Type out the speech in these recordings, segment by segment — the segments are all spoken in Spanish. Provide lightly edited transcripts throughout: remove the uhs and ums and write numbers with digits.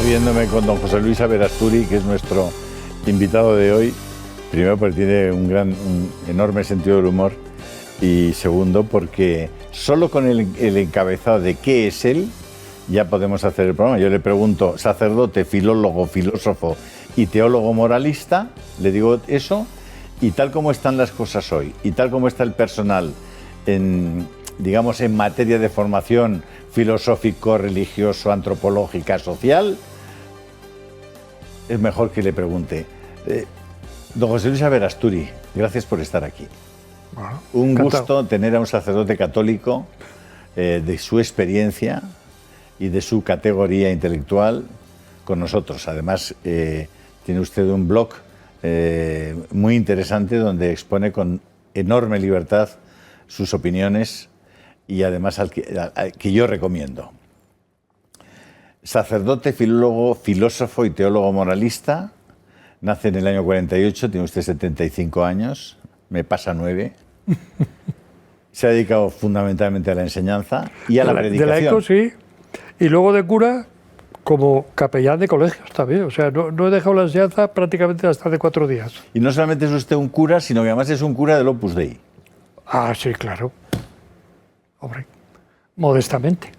riéndome con don José Luis Averasturi, que es nuestro invitado de hoy. Primero porque tiene un enorme sentido del humor y segundo porque solo con el encabezado de qué es él ya podemos hacer el programa. Yo le pregunto, sacerdote, filólogo, filósofo y teólogo moralista, le digo eso, y tal como están las cosas hoy y tal como está el personal en materia de formación filosófico, religioso, antropológica, social, es mejor que le pregunte. Don José Luis Averasturi, gracias por estar aquí. Bueno, un encantado. gusto tener a un sacerdote católico de su experiencia y de su categoría intelectual con nosotros. Además, tiene usted un blog muy interesante donde expone con enorme libertad sus opiniones y además al que yo recomiendo. Sacerdote, filólogo, filósofo y teólogo moralista. Nace en el año 48, tiene usted 75 años, me pasa 9. Se ha dedicado fundamentalmente a la enseñanza y a la predicación. De laico, sí. Y luego de cura, como capellán de colegios también. O sea, no he dejado la enseñanza prácticamente hasta hace 4 días. Y no solamente es usted un cura, sino que además es un cura del Opus Dei. Ah, sí, claro. Hombre, modestamente.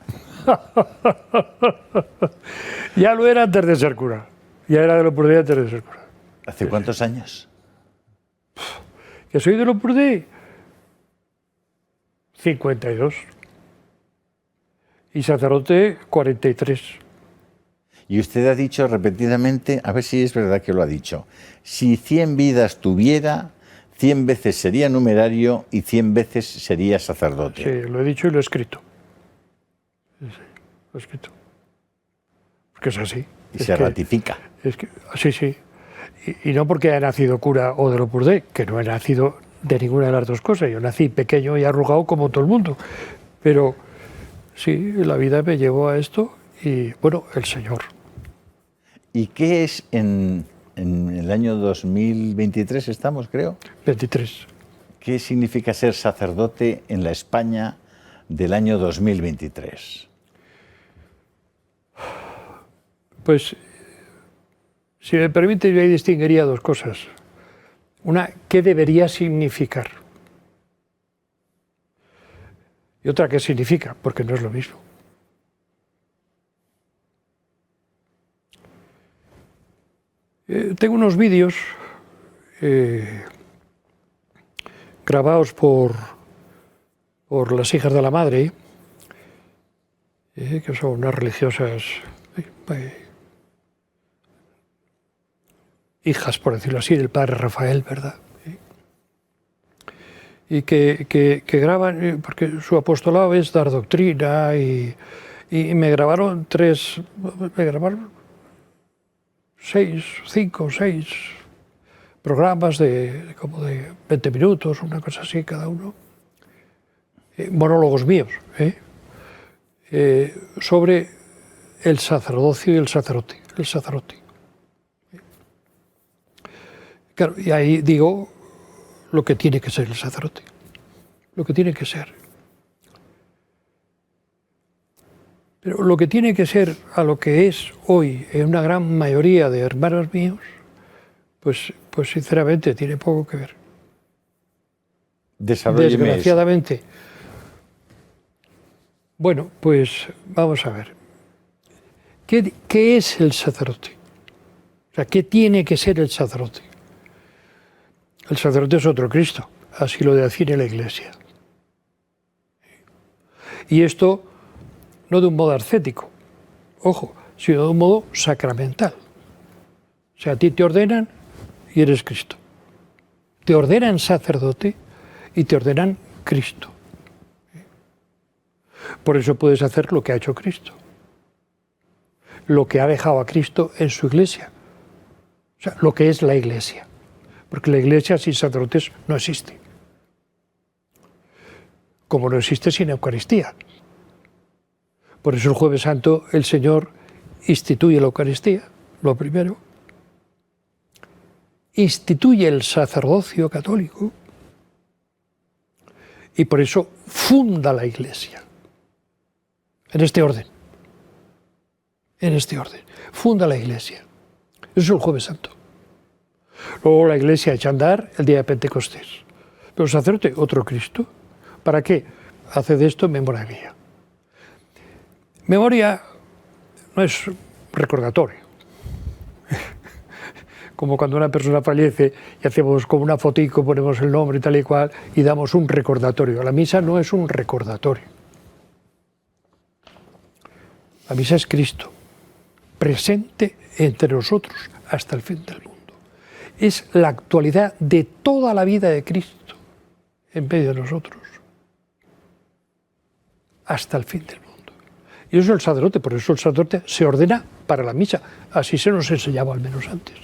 Ya lo era antes de ser cura. Ya era de lo Opus Dei antes de ser cura. ¿Hace cuántos años? ¿Que soy de lo Opus Dei? 52. Y sacerdote, 43. Y usted ha dicho repetidamente, a ver si es verdad que lo ha dicho, si 100 vidas tuviera, 100 veces sería numerario y 100 veces sería sacerdote. Sí, lo he dicho y lo he escrito. Sí, lo he escrito. Porque es así. Y se ratifica. Sí, sí. Y no porque haya nacido cura o del Opus Dei, que no he nacido de ninguna de las dos cosas. Yo nací pequeño y arrugado como todo el mundo. Pero sí, la vida me llevó a esto y, bueno, el Señor. ¿Y qué es en el año 2023 estamos, creo? 23. ¿Qué significa ser sacerdote en la España del año 2023? Pues, si me permite, yo ahí distinguiría dos cosas. Una, ¿qué debería significar? Y otra, ¿qué significa? Porque no es lo mismo. Tengo unos vídeos grabados por las hijas de la madre, que son unas religiosas hijas, por decirlo así, del padre Rafael, ¿verdad? Y que graban, porque su apostolado es dar doctrina, y me grabaron 5 o 6 programas como de 20 minutos, una cosa así cada uno, monólogos míos, sobre el sacerdocio y el sacerdote. Claro, y ahí digo lo que tiene que ser el sacerdote, lo que tiene que ser. Pero lo que tiene que ser a lo que es hoy en una gran mayoría de hermanos míos, pues sinceramente tiene poco que ver. Desgraciadamente. Eso. Bueno, pues vamos a ver. ¿Qué es el sacerdote? O sea, ¿qué tiene que ser el sacerdote? El sacerdote es otro Cristo, así lo define la Iglesia. Y esto no de un modo ascético, ojo, sino de un modo sacramental. O sea, a ti te ordenan y eres Cristo. Te ordenan sacerdote y te ordenan Cristo. Por eso puedes hacer lo que ha hecho Cristo, lo que ha dejado a Cristo en su Iglesia, o sea, lo que es la Iglesia. Porque la Iglesia sin sacerdotes no existe. Como no existe sin Eucaristía. Por eso el Jueves Santo el Señor instituye la Eucaristía, lo primero. Instituye el sacerdocio católico. Y por eso funda la Iglesia. En este orden. en este orden. Funda la Iglesia. Eso es el Jueves Santo. Luego la Iglesia echa a andar el día de Pentecostés. Pero el sacerdote, otro Cristo. ¿Para qué? Hace de esto memoria mía. Memoria no es recordatorio. Como cuando una persona fallece y hacemos como una fotico, ponemos el nombre y tal y cual, y damos un recordatorio. La misa no es un recordatorio. La misa es Cristo, presente entre nosotros hasta el fin del mundo. Es la actualidad de toda la vida de Cristo en medio de nosotros, hasta el fin del mundo. Y eso es el sacerdote, por eso el sacerdote se ordena para la misa. Así se nos enseñaba al menos antes.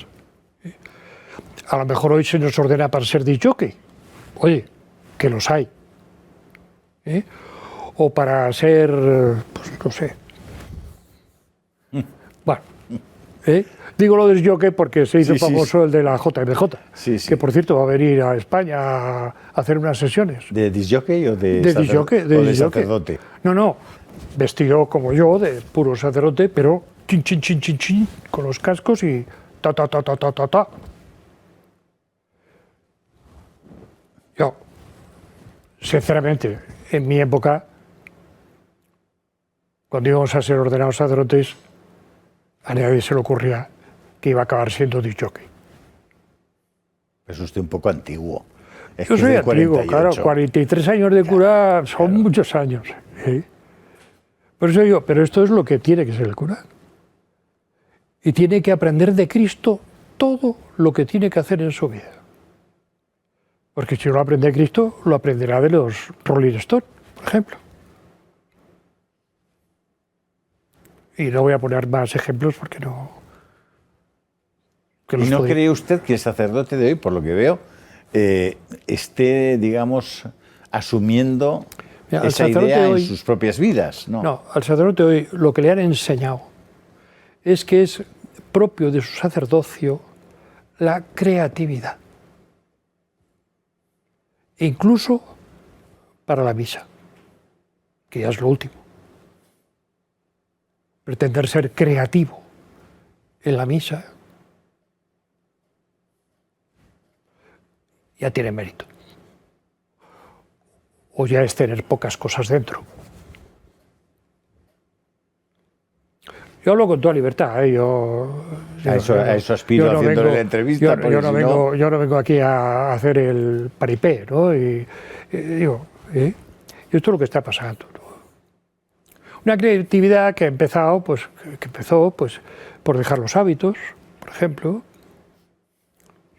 A lo mejor hoy se nos ordena para ser disc-jockey. Oye, que los hay. O para ser, pues no sé. Bueno, digo lo del jockey porque se hizo famoso el de la JMJ, que por cierto va a venir a España a hacer unas sesiones. ¿De disc-jockey o de sacerdote? No, vestido como yo, de puro sacerdote, pero chin, chin, chin, chin, chin, con los cascos y ta, ta, ta, ta, ta, ta, ta. Yo, sinceramente, en mi época, cuando íbamos a ser ordenados sacerdotes, a nadie se le ocurría que iba a acabar siendo disc-jockey. Es usted un poco antiguo. Yo soy antiguo, claro, 43 años de cura son muchos años. Por eso digo, pero esto es lo que tiene que ser el cura. Y tiene que aprender de Cristo todo lo que tiene que hacer en su vida. Porque si no lo aprende de Cristo, lo aprenderá de los Rolling Stones, por ejemplo. Y no voy a poner más ejemplos porque no... ¿Y no cree usted que el sacerdote de hoy, por lo que veo, esté, digamos, asumiendo esa idea en sus propias vidas? No, al sacerdote hoy lo que le han enseñado es que es propio de su sacerdocio la creatividad. Incluso para la misa, que ya es lo último. Pretender ser creativo en la misa ya tiene mérito. O ya es tener pocas cosas dentro. Yo hablo con toda libertad. A eso aspiro haciéndole la entrevista. Yo no vengo aquí a hacer el paripé, ¿no? Y digo, esto es lo que está pasando, ¿no? Una creatividad que empezó por dejar los hábitos, por ejemplo,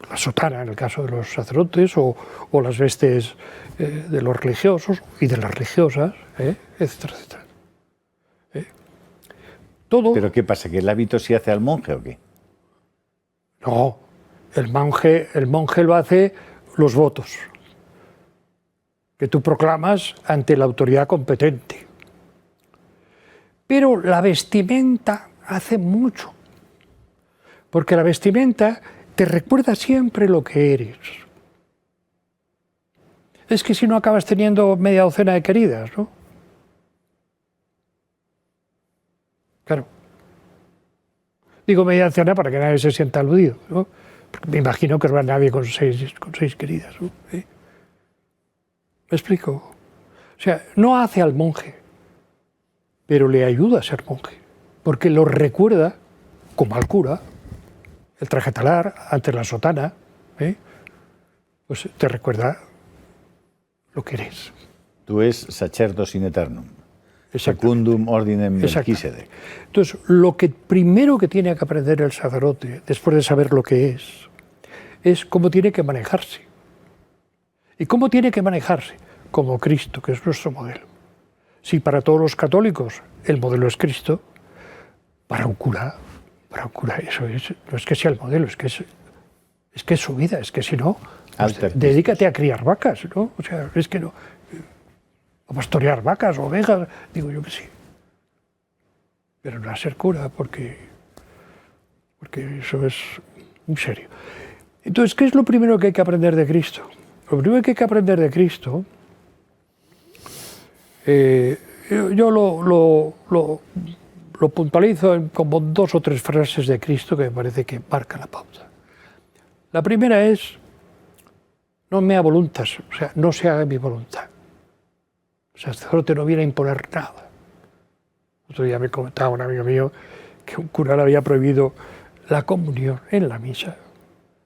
la sotana en el caso de los sacerdotes, o las vestes de los religiosos y de las religiosas, etcétera, etcétera. Todo. ¿Pero qué pasa? ¿Que el hábito se hace al monje o qué? No, el monje lo hace los votos, que tú proclamas ante la autoridad competente. Pero la vestimenta hace mucho, porque la vestimenta te recuerda siempre lo que eres. Es que si no acabas teniendo media docena de queridas, ¿no? Claro. Digo media docena para que nadie se sienta aludido, ¿no? Porque me imagino que no va nadie con seis queridas, ¿no? ¿Me explico? O sea, no hace al monje, pero le ayuda a ser monje, porque lo recuerda, como al cura, el traje talar, antes la sotana, pues te recuerda lo que eres. Tú es sacerdos in aeternum, secundum ordinem Melquisedec. Entonces, lo que primero que tiene que aprender el sacerdote, después de saber lo que es cómo tiene que manejarse. ¿Y cómo tiene que manejarse? Como Cristo, que es nuestro modelo. Si para todos los católicos el modelo es Cristo, para un cura eso no es que sea el modelo, es que es su vida, es que si no, pues dedícate a criar vacas, ¿no? O sea, es que no, a pastorear vacas o ovejas, digo yo que sí. Pero no a ser cura, porque eso es muy serio. Entonces, ¿qué es lo primero que hay que aprender de Cristo? Lo primero que hay que aprender de Cristo, yo lo lo puntualizo en como 2 o 3 frases de Cristo que me parece que marcan la pauta. La primera es, non mea voluntas, o sea, no se haga mi voluntad. O sea, el sacerdote no viene a imponer nada. Otro día me comentaba un amigo mío que un cura le había prohibido la comunión en la misa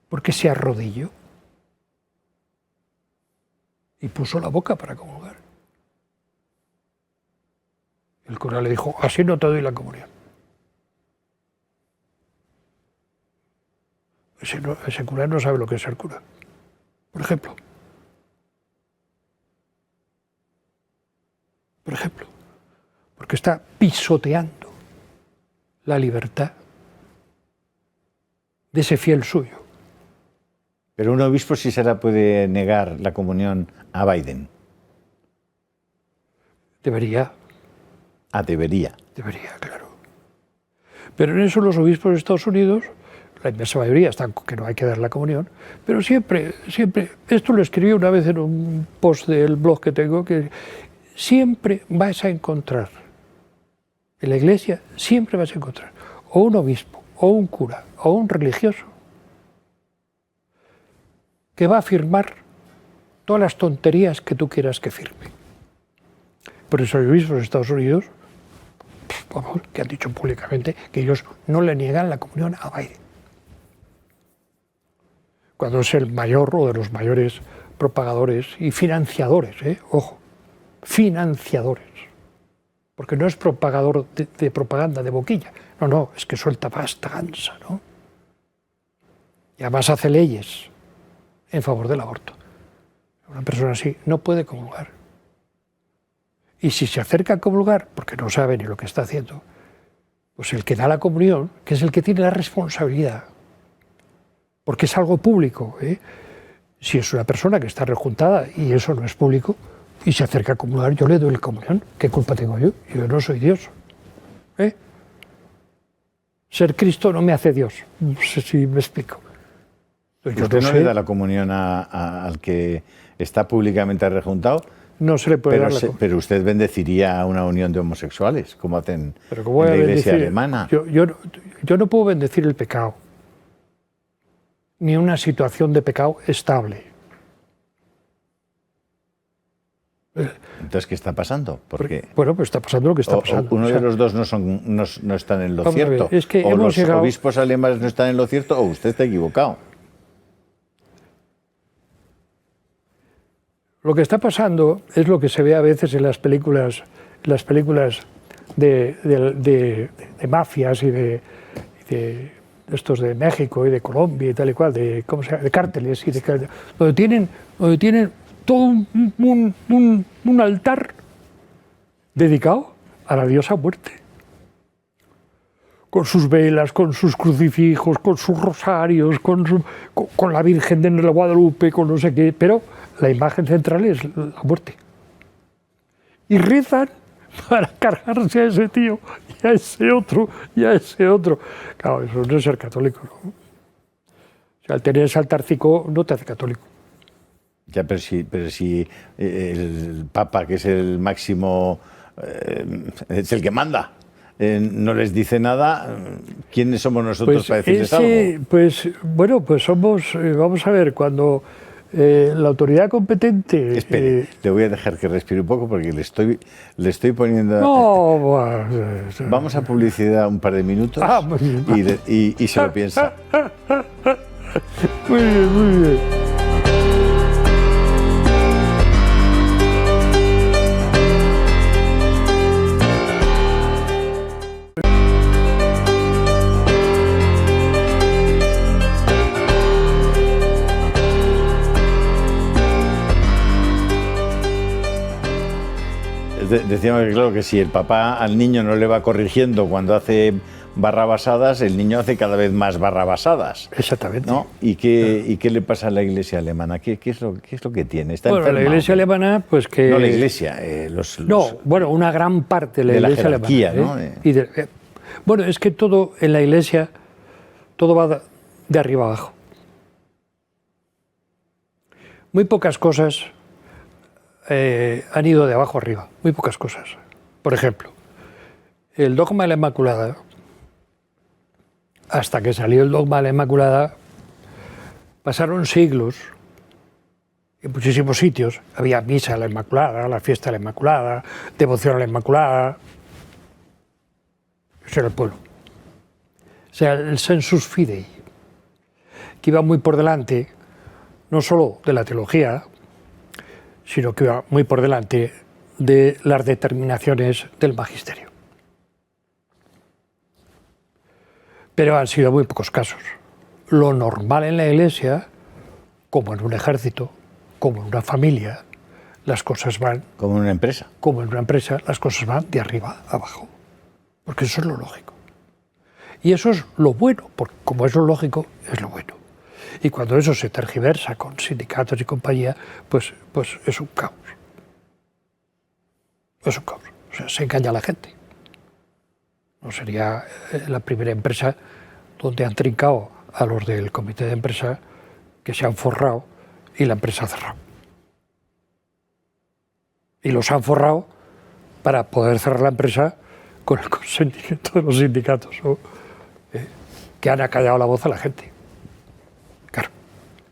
porque se arrodilló y puso la boca para comulgar. El cura le dijo, así no te doy la comunión. Ese cura no sabe lo que es ser cura, por ejemplo. Porque está pisoteando la libertad de ese fiel suyo. Pero un obispo sí se la puede negar la comunión a Biden. Debería. Ah, debería. Debería, claro. Pero en eso los obispos de Estados Unidos, la inmensa mayoría, están que no hay que dar la comunión, pero siempre, esto lo escribí una vez en un post del blog que tengo, que siempre vas a encontrar, en la iglesia siempre vas a encontrar, o un obispo, o un cura, o un religioso, que va a firmar todas las tonterías que tú quieras que firme. Por eso los obispos de Estados Unidos, que han dicho públicamente que ellos no le niegan la comunión a Biden. Cuando es el mayor o de los mayores propagadores y financiadores, ojo, financiadores. Porque no es propagador de propaganda de boquilla, no, es que suelta pasta gansa, ¿no? Y además hace leyes en favor del aborto. Una persona así no puede comulgar. Y si se acerca a comulgar, porque no sabe ni lo que está haciendo, pues el que da la comunión, que es el que tiene la responsabilidad, porque es algo público, si es una persona que está rejuntada y eso no es público, y se acerca a comulgar, yo le doy la comunión. ¿Qué culpa tengo yo? Yo no soy Dios. Ser Cristo no me hace Dios. No sé si me explico. ¿Usted no le da la comunión al que está públicamente rejuntado? No se le puede dar la comunión. Pero usted bendeciría una unión de homosexuales, como hacen en la Iglesia alemana. Yo no puedo bendecir el pecado, ni una situación de pecado estable. Entonces, ¿qué está pasando? Porque bueno, pues está pasando lo que está pasando. Uno de los dos no están en lo cierto. Es que o los obispos alemanes no están en lo cierto, o usted está equivocado. Lo que está pasando es lo que se ve a veces en las películas de mafias y de estos de México y de Colombia y tal y cual, de cárteles, donde tienen todo un altar dedicado a la diosa muerte. Con sus velas, con sus crucifijos, con sus rosarios, con la Virgen de Guadalupe, con no sé qué, pero la imagen central es la muerte. Y rezan para cargarse a ese tío, y a ese otro, y a ese otro. Claro, eso no es ser católico, ¿no? O sea, al tener ese altarcico no te hace católico. Ya, pero si el Papa, que es el máximo, es el que manda, no les dice nada, ¿quiénes somos nosotros para decirles algo? Pues bueno, pues somos, vamos a ver, cuando la autoridad competente... Espere, le voy a dejar que respire un poco porque le estoy poniendo... No, vamos a publicidad un par de minutos y se lo piensa. Muy bien, muy bien. Decíamos que claro que si el papá al niño no le va corrigiendo cuando hace barrabasadas, el niño hace cada vez más barrabasadas. Exactamente. ¿No? ¿Y qué le pasa a la Iglesia alemana? ¿Qué es lo que tiene? ¿Está enferma? La Iglesia alemana, pues que... No la Iglesia, bueno, una gran parte de la Iglesia jerarquía, alemana. ¿no? Bueno, es que todo en la Iglesia, todo va de arriba abajo. Muy pocas cosas han ido de abajo arriba, muy pocas cosas. Por ejemplo, el dogma de la Inmaculada, hasta que salió el dogma de la Inmaculada, pasaron siglos. En muchísimos sitios había misa a la Inmaculada, la fiesta a la Inmaculada, devoción a la Inmaculada. Eso era el pueblo. O sea, el sensus fidei, que iba muy por delante, no solo de la teología, sino que iba muy por delante de las determinaciones del magisterio. Pero han sido muy pocos casos. Lo normal en la Iglesia, como en un ejército, como en una familia, las cosas van... Como en una empresa. Como en una empresa, las cosas van de arriba a abajo. Porque eso es lo lógico. Y eso es lo bueno, porque como es lo lógico, es lo bueno. Y cuando eso se tergiversa con sindicatos y compañía, pues es un caos. Es un caos. O sea, se engaña a la gente. No sería la primera empresa donde han trincado a los del comité de empresa, que se han forrado y la empresa ha cerrado. Y los han forrado para poder cerrar la empresa con el consentimiento de los sindicatos, ¿no? Que han acallado la voz a la gente. Claro.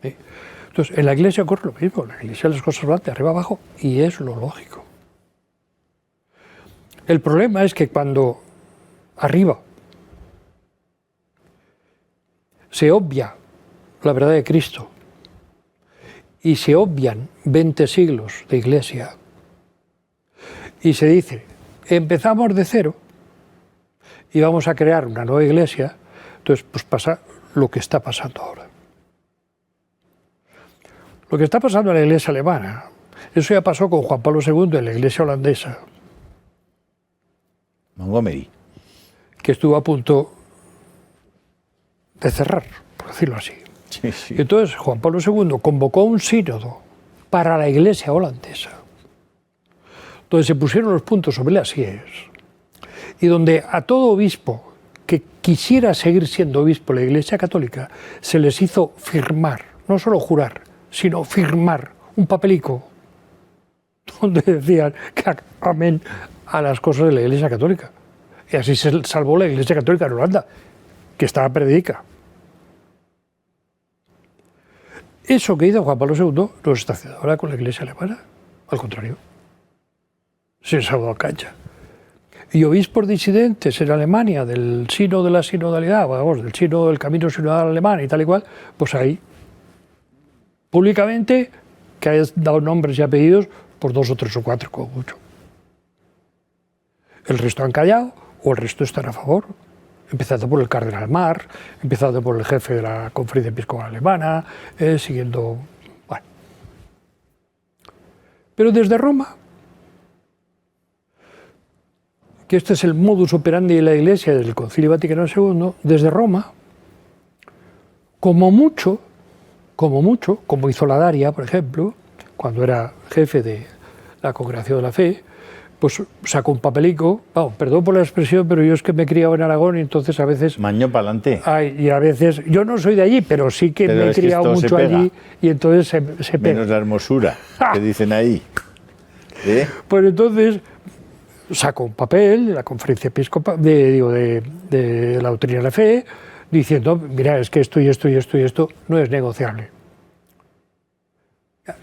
Entonces, en la Iglesia ocurre lo mismo. En la Iglesia las cosas van de arriba abajo y es lo lógico. El problema es que cuando arriba se obvia la verdad de Cristo y se obvian 20 siglos de Iglesia y se dice, empezamos de cero y vamos a crear una nueva Iglesia, entonces pues pasa lo que está pasando ahora. Lo que está pasando en la Iglesia alemana, eso ya pasó con Juan Pablo II en la Iglesia holandesa. Montgomery. Que estuvo a punto de cerrar, por decirlo así. Sí, sí. Entonces Juan Pablo II convocó un sínodo para la Iglesia holandesa, donde se pusieron los puntos sobre las íes y donde a todo obispo que quisiera seguir siendo obispo de la Iglesia Católica se les hizo firmar, no solo jurar, sino firmar un papelico donde decían que amén a las cosas de la Iglesia Católica. Y así se salvó la Iglesia Católica en Holanda, que estaba perdida. Eso que hizo Juan Pablo II no se está haciendo ahora con la Iglesia alemana. Al contrario, se salvó a cancha. Y obispos disidentes en Alemania del sínodo de la sinodalidad, vamos, del sínodo del camino sinodal alemán y tal y cual, pues ahí, públicamente, que hayan dado nombres y apellidos por 2 o 3 o 4, como mucho. El resto han callado o el resto están a favor, empezando por el cardenal Marr, empezando por el jefe de la Conferencia Episcopal Alemana, siguiendo... Bueno. Pero desde Roma, que este es el modus operandi de la Iglesia desde el Concilio Vaticano II, desde Roma, como mucho, como hizo la Daria, por ejemplo, cuando era jefe de la Congregación de la Fe, pues sacó un papelico, perdón por la expresión, pero yo es que me he criado en Aragón y entonces a veces... Mañó para adelante. Y a veces, yo no soy de allí, pero sí que me he criado mucho allí y entonces se pega. Menos la hermosura que dicen ahí. Pues entonces sacó un papel de la Conferencia Episcopal, de la Doctrina de la Fe, diciendo, mira, es que esto y esto y esto y esto no es negociable.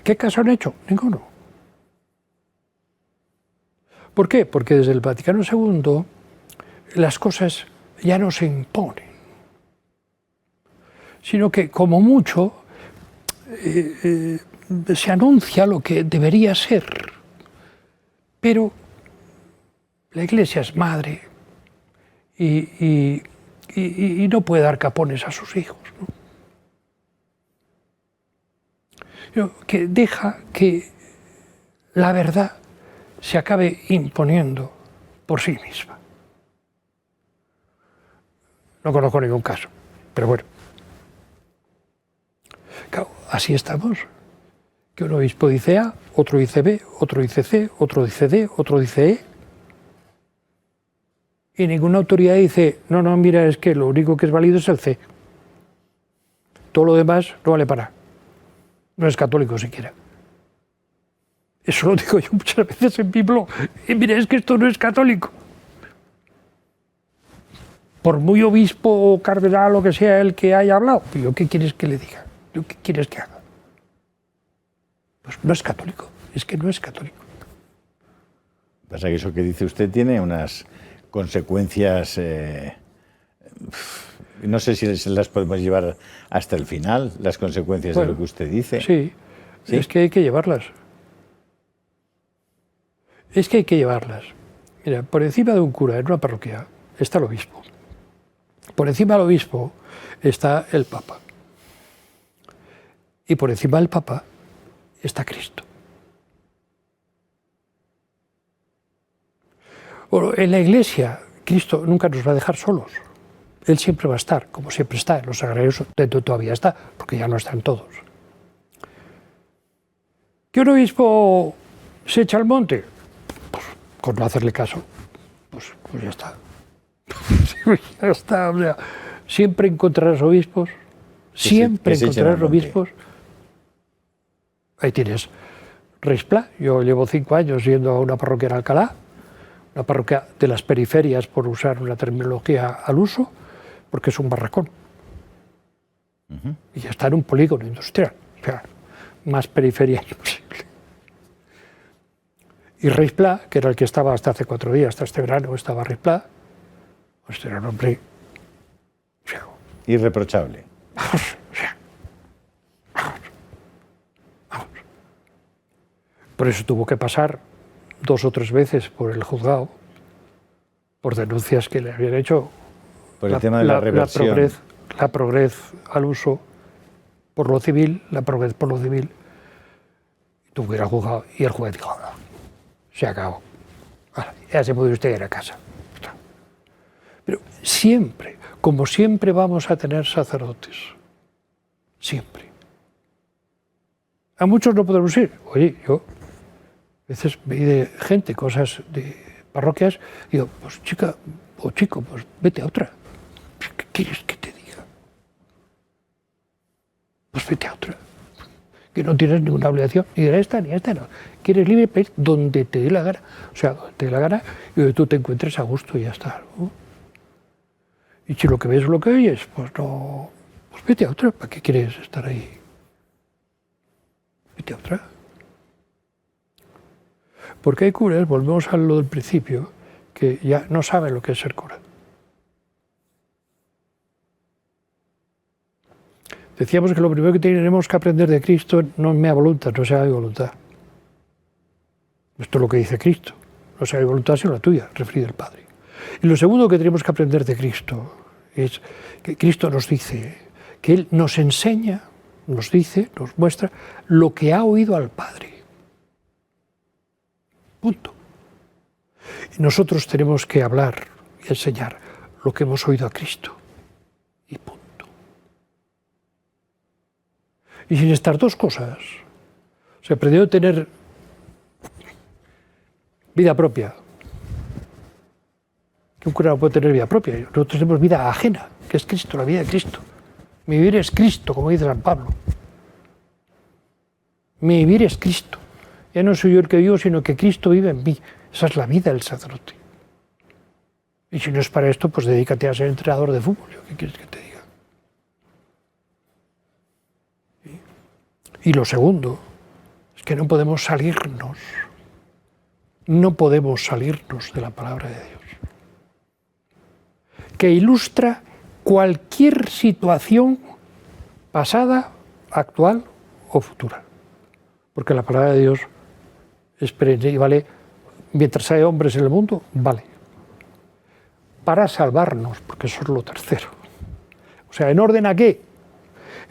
¿Qué caso han hecho? Ninguno. ¿Por qué? Porque desde el Vaticano II las cosas ya no se imponen, sino que como mucho se anuncia lo que debería ser, pero la Iglesia es madre y no puede dar capones a sus hijos, ¿no? Que deja que la verdad se acabe imponiendo por sí misma. No conozco ningún caso, pero bueno. Claro, así estamos. Que un obispo dice A, otro dice B, otro dice C, otro dice D, otro dice E. Y ninguna autoridad dice, no, mira, es que lo único que es válido es el C. Todo lo demás no vale para nada. No es católico siquiera. Eso lo digo yo muchas veces en mi blog. Y mira, es que esto no es católico. por muy obispo o cardenal o que sea el que haya hablado, ¿yo qué quieres que le diga? ¿Yo qué quieres que haga? Pues no es católico, es que no es católico. Pasa que eso que dice usted tiene unas consecuencias, no sé si se las podemos llevar hasta el final, las consecuencias de lo que usted dice. Sí, ¿sí? Es que hay que llevarlas. Es que hay que llevarlas. Mira, por encima de un cura en una parroquia está el obispo. Por encima del obispo está el Papa. Y por encima del Papa está Cristo. Bueno, en la Iglesia, Cristo nunca nos va a dejar solos. Él siempre va a estar, como siempre está. En los sagrarios todavía está, porque ya no están todos. ¿Que un obispo se echa al monte? Pues con no hacerle caso. Pues ya está. Ya está. O sea, siempre encontrarás obispos. Siempre encontrarás obispos. Ahí tienes Reispla. Yo llevo 5 años yendo a una parroquia en Alcalá, una parroquia de las periferias, por usar una terminología al uso, porque es un barracón. Y está en un polígono industrial. O sea, más periferia imposible. Y Reispla, que era el que estaba hasta hace 4 días, hasta este verano estaba Reispla, pues era un hombre... O sea, irreprochable. Vamos. Por eso tuvo que pasar 2 o 3 veces por el juzgado, por denuncias que le habían hecho. Por el tema de la reversión. La progres al uso por lo civil, la progres por lo civil. Tuvo que ir al juzgado y el juez dijo, no, se acabó. Ahora, ya se puede usted ir a casa. Pero siempre, como siempre vamos a tener sacerdotes. Siempre. A muchos no podemos ir. Oye, yo a veces veí de gente, cosas de parroquias, y digo, pues chica o chico, pues vete a otra. ¿Qué quieres que te diga? Pues vete a otra. Que no tienes ninguna obligación, ni de esta ni de esta, no. Quieres libre para ir donde te dé la gana. O sea, donde te dé la gana y donde tú te encuentres a gusto y ya está, ¿no? Y si lo que ves es lo que oyes, pues no. Pues vete a otra. ¿Para qué quieres estar ahí? Vete a otra. Porque hay curas, volvemos a lo del principio, que ya no saben lo que es ser cura. Decíamos que lo primero que tenemos que aprender de Cristo no es mea voluntad, no sea mi voluntad. Esto es lo que dice Cristo, no sea mi voluntad sino la tuya, referido al Padre. Y lo segundo que tenemos que aprender de Cristo es que Cristo nos dice, que Él nos enseña, nos dice, nos muestra lo que ha oído al Padre. Punto. Y nosotros tenemos que hablar y enseñar lo que hemos oído a Cristo. Y punto. Y sin estas 2 cosas, se aprendió a tener vida propia. Que un cura no puede tener vida propia. Nosotros tenemos vida ajena, que es Cristo, la vida de Cristo. Mi vivir es Cristo, como dice San Pablo. Mi vivir es Cristo. Ya no soy yo el que vivo, sino que Cristo vive en mí. Esa es la vida del sacerdote. Y si no es para esto, pues dedícate a ser entrenador de fútbol. ¿Qué quieres que te diga? Y lo segundo es que no podemos salirnos. No podemos salirnos de la palabra de Dios. Que ilustra cualquier situación pasada, actual o futura. Porque la palabra de Dios es perenne y vale, mientras hay hombres en el mundo, vale. Para salvarnos, porque eso es lo tercero. O sea, ¿en orden a qué?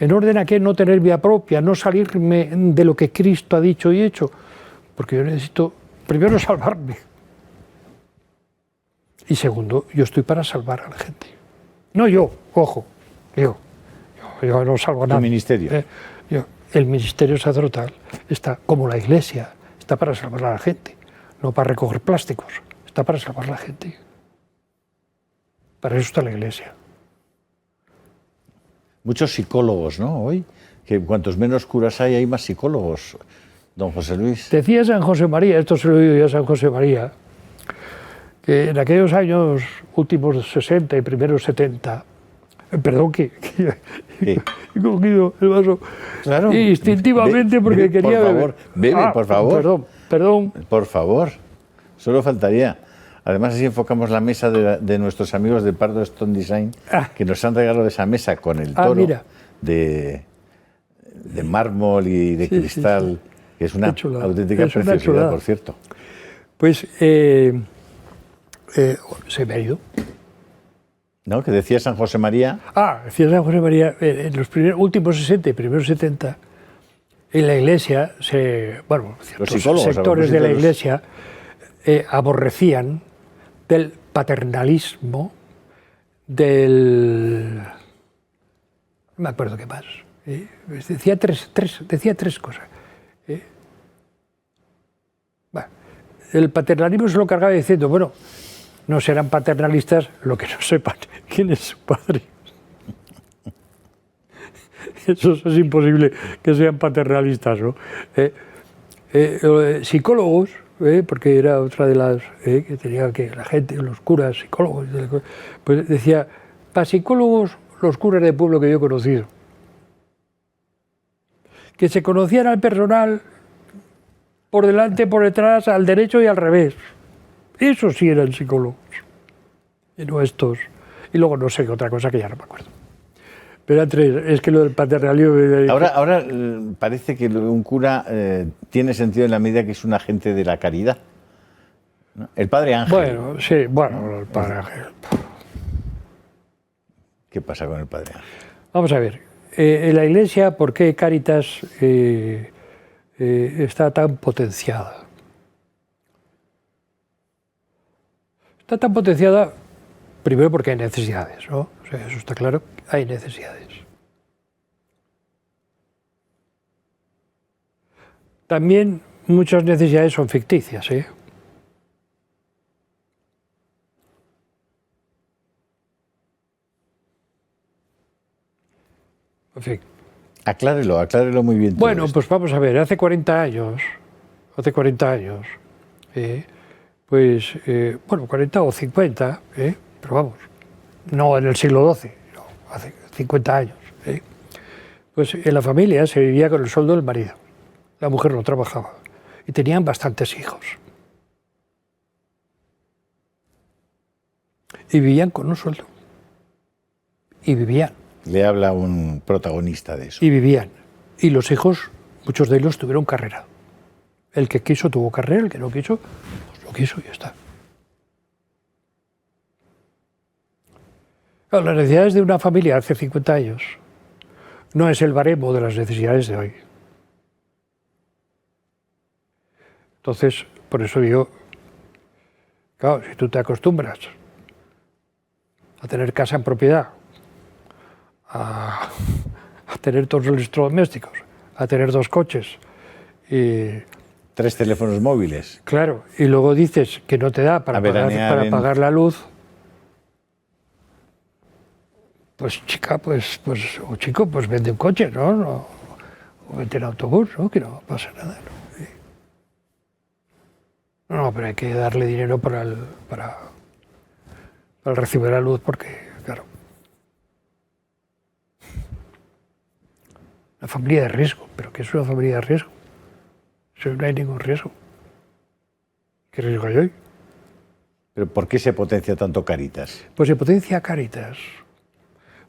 En orden a qué no tener vida propia, no salirme de lo que Cristo ha dicho y hecho, porque yo necesito, primero, salvarme. Y segundo, yo estoy para salvar a la gente. No yo, ojo, yo no salvo a nadie. ¿Tu ministerio? El ministerio sacerdotal está, como la Iglesia, está para salvar a la gente, no para recoger plásticos, está para salvar a la gente. Para eso está la Iglesia. Muchos psicólogos, ¿no? Hoy, que cuantos menos curas hay más psicólogos, don José Luis. Decía San José María, esto se lo he oído ya a San José María, que en aquellos años últimos 60 y primeros 70, perdón, que he cogido el vaso Claro. instintivamente porque quería por favor, beber. bebe, por favor. Perdón. Por favor, solo faltaría. Además, así enfocamos la mesa de nuestros amigos de Pardo Stone Design, que nos han regalado esa mesa con el toro mira. de mármol y de cristal, que es una auténtica preciosidad, por cierto. Pues se me ha ido. ¿No? Que decía San José María. Decía San José María, en los últimos 60 y primeros 70, en la Iglesia, ciertos sectores de la Iglesia aborrecían del paternalismo, no me acuerdo qué más. Decía tres cosas. El paternalismo se lo cargaba diciendo, bueno, no serán paternalistas lo que no sepan quién es su padre. Eso es imposible que sean paternalistas, ¿no? Psicólogos, porque era otra de las que tenía que la gente, los curas, psicólogos, pues decía, para psicólogos, los curas de pueblo que yo he conocido, que se conocían al personal por delante, por detrás, al derecho y al revés. Esos sí eran psicólogos, y no estos. Y luego no sé qué otra cosa que ya no me acuerdo. Pero eran tres, es que lo del paternalismo... Ahora parece que un cura tiene sentido en la medida que es un agente de la caridad, ¿no? El Padre Ángel. Bueno, sí, el Padre Ángel. ¿Qué pasa con el Padre Ángel? Vamos a ver, en la Iglesia, ¿por qué Cáritas está tan potenciada? Está tan potenciada, primero porque hay necesidades, ¿no? O sea, eso está claro, hay necesidades. También muchas necesidades son ficticias, ¿eh? En fin. Aclárelo muy bien. Bueno, pues vamos a ver, hace 40 años, 40 o 50, pero vamos, no en el siglo XII, no, hace 50 años, pues en la familia se vivía con el sueldo del marido, la mujer no trabajaba y tenían bastantes hijos. Y vivían con un sueldo. Y vivían. Le habla un protagonista de eso. Y vivían. Y los hijos, muchos de ellos tuvieron carrera. El que quiso tuvo carrera, el que no quiso, pues no quiso y ya está. Las necesidades de una familia hace 50 años no es el baremo de las necesidades de hoy. Entonces, por eso digo, claro, si tú te acostumbras a tener casa en propiedad, a tener todos los electrodomésticos, a tener 2 coches y 3 teléfonos móviles. Claro, y luego dices que no te da para pagar la luz, pues chica, pues chico, pues vende un coche, ¿no? O vende el autobús, ¿no? Que no pasa nada, ¿no? No, pero hay que darle dinero para el recibo de la luz porque, claro, una familia de riesgo, pero ¿qué es una familia de riesgo? Eso no hay ningún riesgo. ¿Qué riesgo hay hoy? ¿Pero por qué se potencia tanto Cáritas? Pues se potencia Cáritas,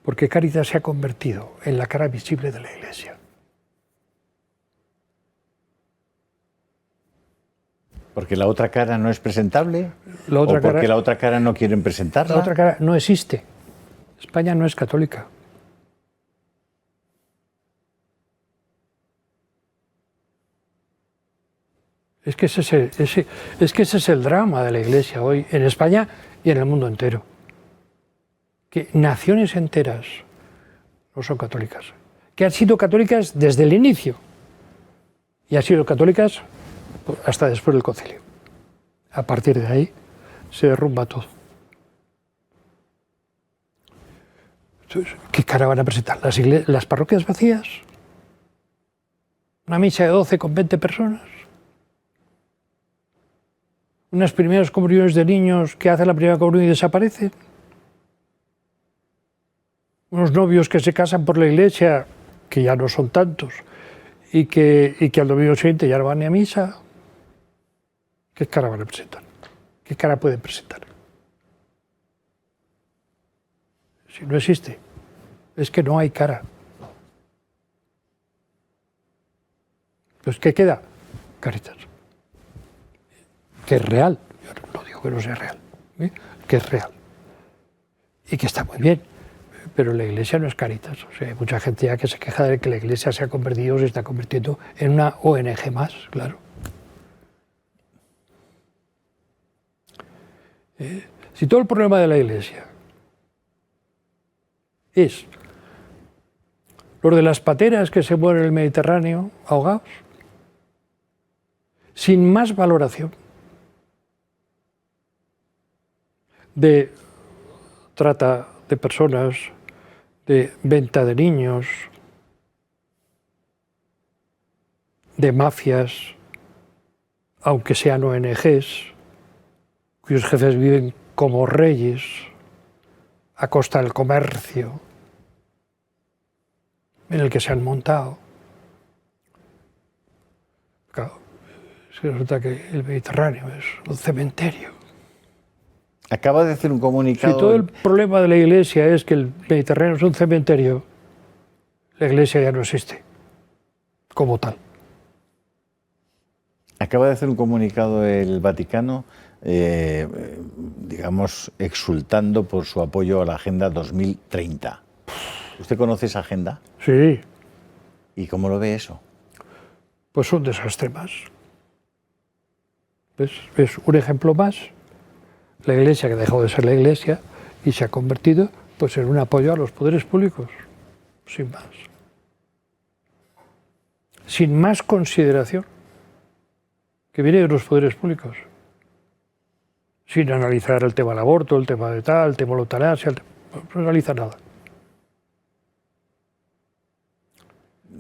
porque Cáritas se ha convertido en la cara visible de la Iglesia. ¿Porque la otra cara no es presentable? ¿O porque la otra cara no quieren presentarla? La otra cara no existe. España no es católica. Es que ese es el drama de la Iglesia hoy, en España y en el mundo entero. Que naciones enteras no son católicas, que han sido católicas desde el inicio y han sido católicas hasta después del concilio. A partir de ahí se derrumba todo. Entonces, ¿qué cara van a presentar? ¿Las parroquias vacías? ¿Una misa de 12 con 20 personas? unas primeras comuniones de niños que hacen la primera comunión y desaparecen. Unos novios que se casan por la iglesia, que ya no son tantos, y que al domingo siguiente ya no van ni a misa. ¿Qué cara van a presentar? ¿Qué cara pueden presentar? Si no existe, es que no hay cara. Pues ¿qué queda? Cáritas. Que es real. Yo no digo que no sea real, que es real. Y que está muy bien. Pero la Iglesia no es Cáritas. O sea, hay mucha gente ya que se queja de que la Iglesia se ha convertido, se está convirtiendo en una ONG más, claro. Si todo el problema de la Iglesia es los de las pateras que se mueren en el Mediterráneo ahogados, sin más valoración de trata de personas, de venta de niños, de mafias, aunque sean ONGs, cuyos jefes viven como reyes a costa del comercio en el que se han montado. Claro, es que resulta que el Mediterráneo es un cementerio. Acaba de hacer un comunicado... Si todo el problema de la Iglesia es que el Mediterráneo es un cementerio, la Iglesia ya no existe como tal. Acaba de hacer un comunicado el Vaticano, digamos, exultando por su apoyo a la Agenda 2030. ¿Usted conoce esa agenda? Sí. ¿Y cómo lo ve eso? Pues un desastre más. Es un ejemplo más. La Iglesia, que dejó de ser la Iglesia y se ha convertido pues, en un apoyo a los poderes públicos, sin más. Sin más consideración que viene de los poderes públicos. Sin analizar el tema del aborto, el tema de tal, el tema de la eutanasia, no analiza nada.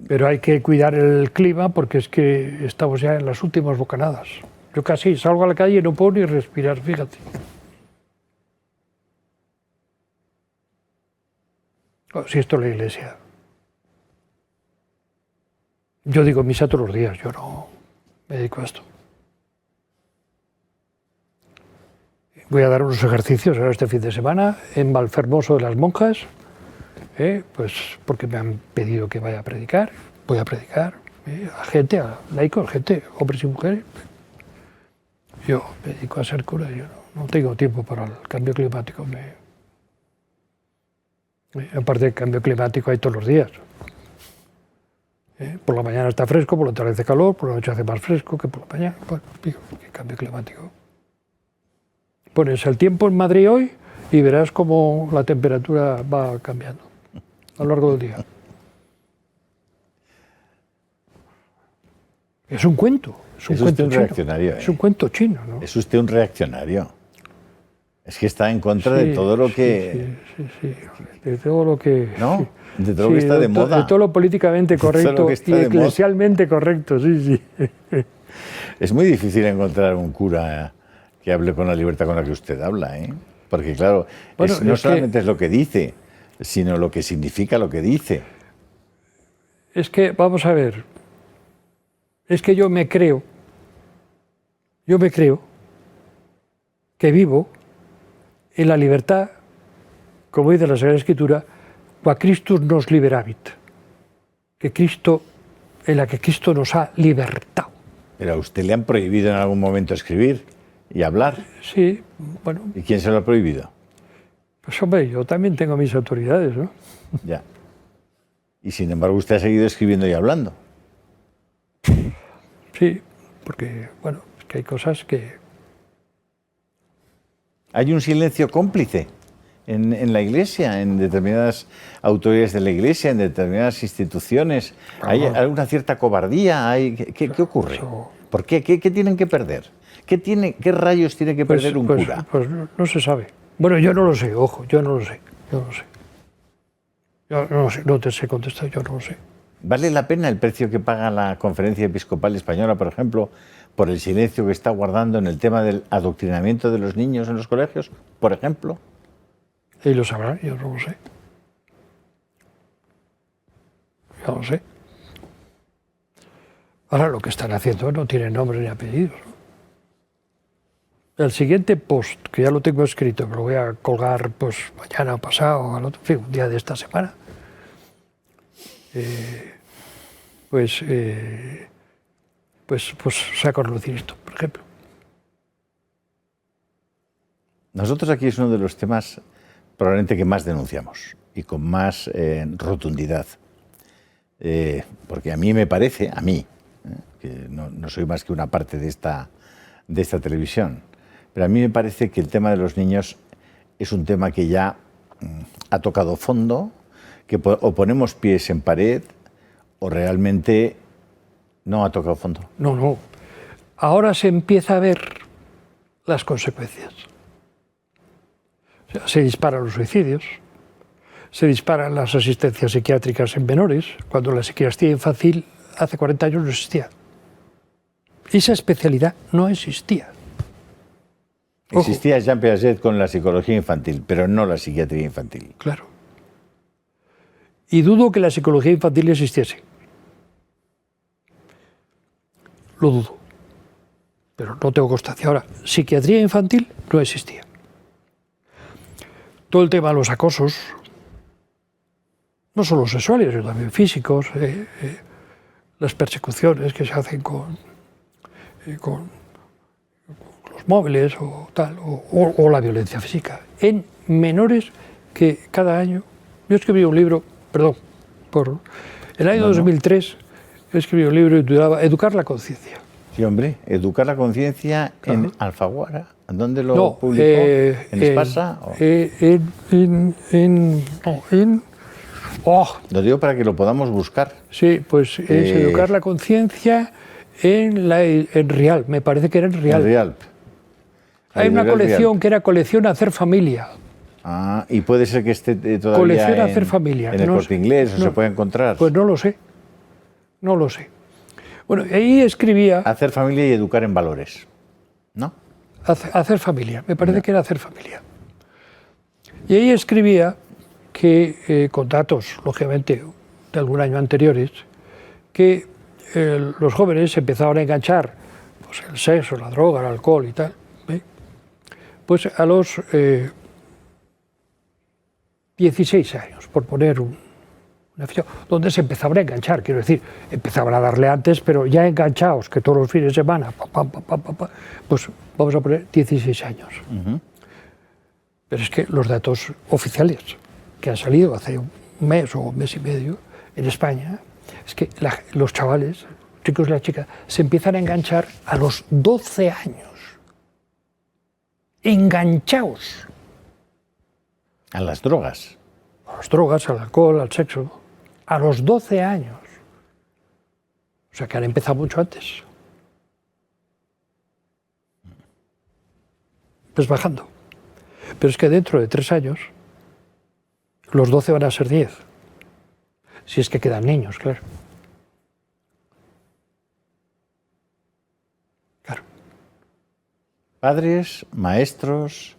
Pero hay que cuidar el clima porque es que estamos ya en las últimas bocanadas. Yo casi salgo a la calle y no puedo ni respirar, fíjate. Si esto es la Iglesia. Yo digo misa todos los días, yo no me dedico a esto. Voy a dar unos ejercicios ahora este fin de semana en Valfermoso de las Monjas, pues porque me han pedido que vaya a predicar. Voy a predicar a gente, a laicos, gente, hombres y mujeres. Yo me dedico a ser cura, yo no tengo tiempo para el cambio climático. Aparte del cambio climático hay todos los días. Por la mañana está fresco, por la tarde hace calor, por la noche hace más fresco que por la mañana. Bueno, digo, ¿qué cambio climático? Pones el tiempo en Madrid hoy y verás cómo la temperatura va cambiando a lo largo del día. Es un cuento. Es usted un reaccionario. Es un cuento chino, ¿no? Es usted un reaccionario. Es que está en contra de todo lo que... Sí. De todo lo que... ¿No? De todo lo que está de moda. De todo lo políticamente correcto y eclesialmente correcto, sí. Es muy difícil encontrar un cura que hable con la libertad con la que usted habla, ¿eh? Porque claro, bueno, no solamente es lo que dice, sino lo que significa lo que dice. Es que, vamos a ver, es que yo me creo que vivo en la libertad, como dice la Sagrada Escritura, qua Christus nos liberavit, en la que Cristo nos ha libertado. Pero a usted le han prohibido en algún momento escribir y hablar. Sí, bueno. ¿Y quién se lo ha prohibido? Pues hombre, yo también tengo mis autoridades, ¿no? Ya. Y sin embargo usted ha seguido escribiendo y hablando. Sí, porque, bueno, es que hay cosas que... Hay un silencio cómplice en la Iglesia, en determinadas autoridades de la Iglesia, en determinadas instituciones. Hay alguna cierta cobardía. ¿Qué ocurre? ¿Por qué? ¿Qué tienen que perder? ¿Qué rayos tiene que perder un cura? Pues no se sabe. Bueno, yo no lo sé, ojo, yo no lo sé. No te sé contestar, yo no lo sé. ¿Vale la pena el precio que paga la Conferencia Episcopal Española, por ejemplo, por el silencio que está guardando en el tema del adoctrinamiento de los niños en los colegios, por ejemplo? Ellos lo sabrán, yo no lo sé. Ya lo sé. Ahora lo que están haciendo no tiene nombre ni apellidos, ¿no? El siguiente post, que ya lo tengo escrito, que lo voy a colgar pues mañana o pasado, al otro, en fin, un día de esta semana, pues saco a relucir esto, por ejemplo. Nosotros aquí es uno de los temas probablemente que más denunciamos y con más rotundidad. Porque a mí me parece, que no soy más que una parte de esta televisión, pero a mí me parece que el tema de los niños es un tema que ya ha tocado fondo, que o ponemos pies en pared o realmente no ha tocado fondo. No. Ahora se empieza a ver las consecuencias. O sea, se disparan los suicidios, se disparan las asistencias psiquiátricas en menores, cuando la psiquiatría infantil hace 40 años no existía. Esa especialidad no existía. Existía Jean Piaget con la psicología infantil, pero no la psiquiatría infantil. Claro. Y dudo que la psicología infantil existiese. Lo dudo. Pero no tengo constancia. Ahora, psiquiatría infantil no existía. Todo el tema de los acosos, no solo sexuales, sino también físicos, las persecuciones que se hacen con los móviles o tal, o la violencia física en menores que cada año. Yo escribí un libro, por el año 2003 escribí un libro titulado Educar la conciencia. Sí, hombre, Educar la conciencia en Alfaguara. ¿Dónde lo publicó? ¿En Espasa? Lo digo para que lo podamos buscar. Sí, pues es Educar la conciencia en Rialp, me parece que era en Rialp. Hay una colección que era colección Hacer Familia. Ah, y puede ser que esté todavía colección Hacer Familia. en el Corte Inglés, o se puede encontrar. Pues no lo sé. Bueno, ahí escribía... Hacer familia y educar en valores, ¿no? Hacer familia, me parece que era Hacer familia. Y ahí escribía que, con datos, lógicamente, de algún año anteriores, que los jóvenes empezaban a enganchar pues, el sexo, la droga, el alcohol y tal, pues a los 16 años, por poner una ficha, donde se empezaban a enganchar, quiero decir, empezaban a darle antes, pero ya enganchados, que todos los fines de semana, pues vamos a poner 16 años. Pero es que los datos oficiales que han salido hace un mes o un mes y medio en España, es que los chavales, chicos y las chicas, se empiezan a enganchar a los 12 años. Enganchados. A las drogas. A las drogas, al alcohol, al sexo. A los 12 años. O sea que han empezado mucho antes. Pues bajando. Pero es que dentro de 3 años, los 12 van a ser 10. Si es que quedan niños, claro. Padres, maestros,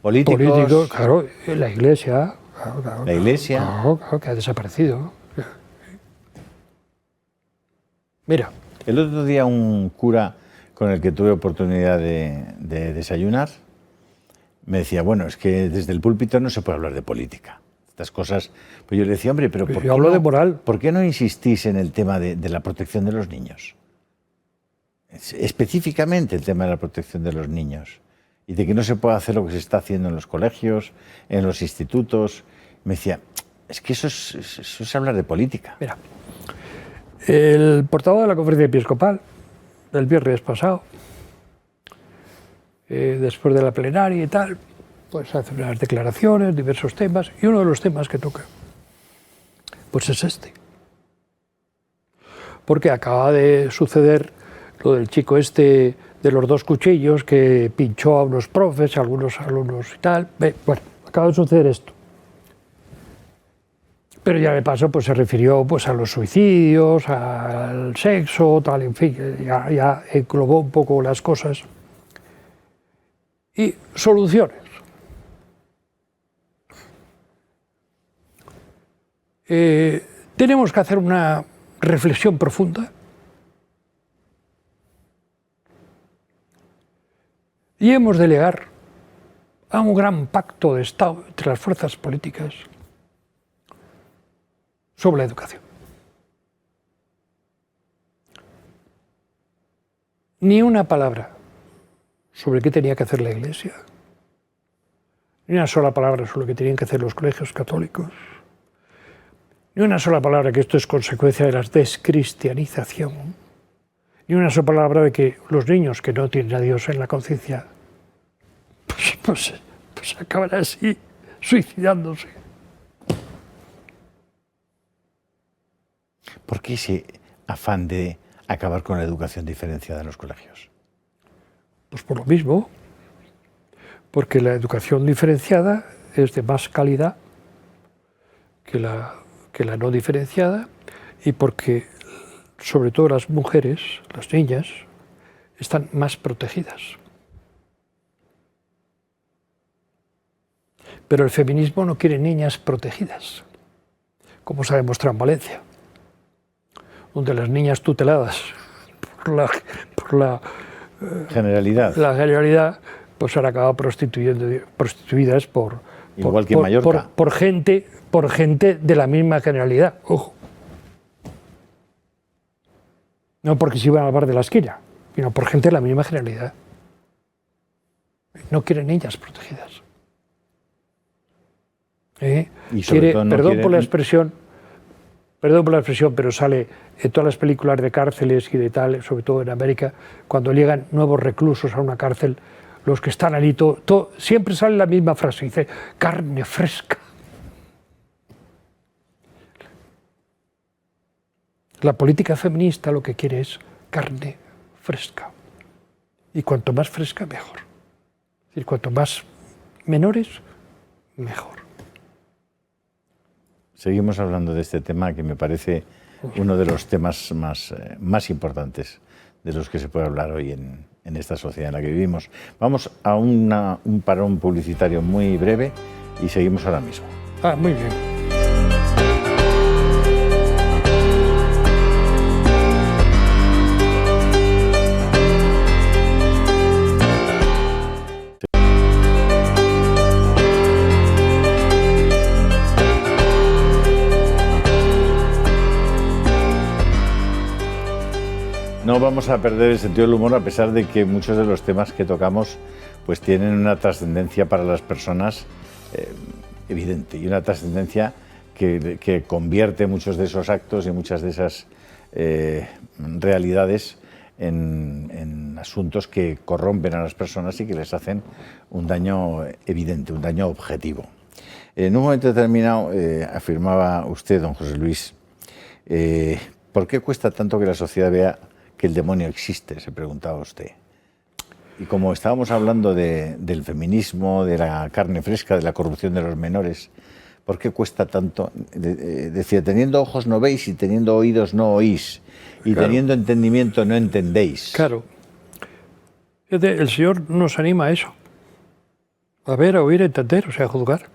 políticos. Claro, la Iglesia. Claro, la Iglesia. Claro, que ha desaparecido. Mira. El otro día un cura con el que tuve oportunidad de desayunar me decía, bueno, es que desde el púlpito no se puede hablar de política. Estas cosas. Pues yo le decía, hombre, pero yo hablo de moral. ¿Por qué no insistís en el tema de la protección de los niños? Específicamente el tema de la protección de los niños y de que no se puede hacer lo que se está haciendo en los colegios, en los institutos. Me decía, es que eso es hablar de política. Mira, el portavoz de la Conferencia Episcopal del viernes pasado, después de la plenaria y tal, pues hace unas declaraciones, diversos temas, y uno de los temas que toca, pues es este. Porque acaba de suceder lo del chico este de los 2 cuchillos que pinchó a unos profes, a algunos alumnos y tal. Bueno, acaba de suceder esto. Pero ya de paso pues, se refirió pues, a los suicidios, al sexo, tal, en fin, ya englobó un poco las cosas. Y soluciones. Tenemos que hacer una reflexión profunda y hemos de llegar a un gran pacto de Estado entre las fuerzas políticas sobre la educación. Ni una palabra sobre qué tenía que hacer la Iglesia, ni una sola palabra sobre lo que tenían que hacer los colegios católicos, ni una sola palabra que esto es consecuencia de la descristianización, ni una sola palabra de que los niños que no tienen a Dios en la conciencia pues acaban así, suicidándose. ¿Por qué ese afán de acabar con la educación diferenciada en los colegios? Pues por lo mismo, porque la educación diferenciada es de más calidad que la no diferenciada y porque sobre todo las mujeres, las niñas, están más protegidas. Pero el feminismo no quiere niñas protegidas, como se ha demostrado en Valencia, donde las niñas tuteladas por la generalidad pues han acabado prostituidas por gente de la misma generalidad. Ojo. No porque se iban al bar de la esquina, sino por gente de la misma generalidad. No quieren niñas protegidas. Y sobre todo perdón por la expresión, pero sale en todas las películas de cárceles y de tal, sobre todo en América, cuando llegan nuevos reclusos a una cárcel, los que están allí, siempre sale la misma frase, dice, carne fresca. La política feminista lo que quiere es carne fresca. Y cuanto más fresca, mejor. Es decir, cuanto más menores, mejor. Seguimos hablando de este tema que me parece uno de los temas más importantes de los que se puede hablar hoy en esta sociedad en la que vivimos. Vamos a un parón publicitario muy breve y seguimos ahora mismo. Muy bien. No vamos a perder el sentido del humor a pesar de que muchos de los temas que tocamos pues tienen una trascendencia para las personas evidente y una trascendencia que convierte muchos de esos actos y muchas de esas realidades en asuntos que corrompen a las personas y que les hacen un daño evidente, un daño objetivo. En un momento determinado afirmaba usted, don José Luis, ¿por qué cuesta tanto que la sociedad vea que el demonio existe? Se preguntaba usted. Y como estábamos hablando del feminismo, de la carne fresca, de la corrupción de los menores, ¿por qué cuesta tanto? Decía, teniendo ojos no veis y teniendo oídos no oís, y claro, teniendo entendimiento no entendéis. Claro. El Señor nos anima a eso. A ver, a oír, a entender, o sea, a juzgar,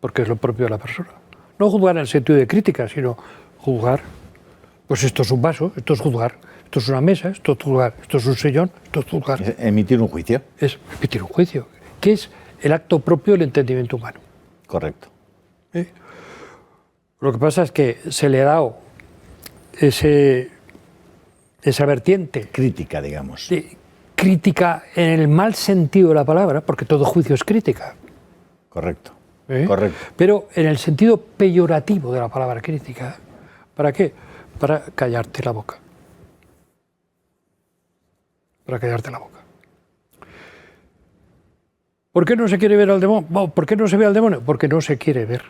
porque es lo propio de la persona. No juzgar en el sentido de crítica, sino juzgar. Pues esto es un vaso, esto es juzgar. Esto es una mesa, esto es juzgar, esto es un sillón, esto es juzgar. ¿Es emitir un juicio? Es emitir un juicio, que es el acto propio del entendimiento humano. Correcto. Lo que pasa es que se le ha dado esa vertiente. Crítica, digamos. Crítica en el mal sentido de la palabra, porque todo juicio es crítica. Correcto. Correcto. Pero en el sentido peyorativo de la palabra crítica. ¿Para qué? Para callarte la boca. Para callarte la boca. ¿Por qué no se quiere ver al demonio? ¿Por qué no se ve al demonio? Porque no se quiere ver.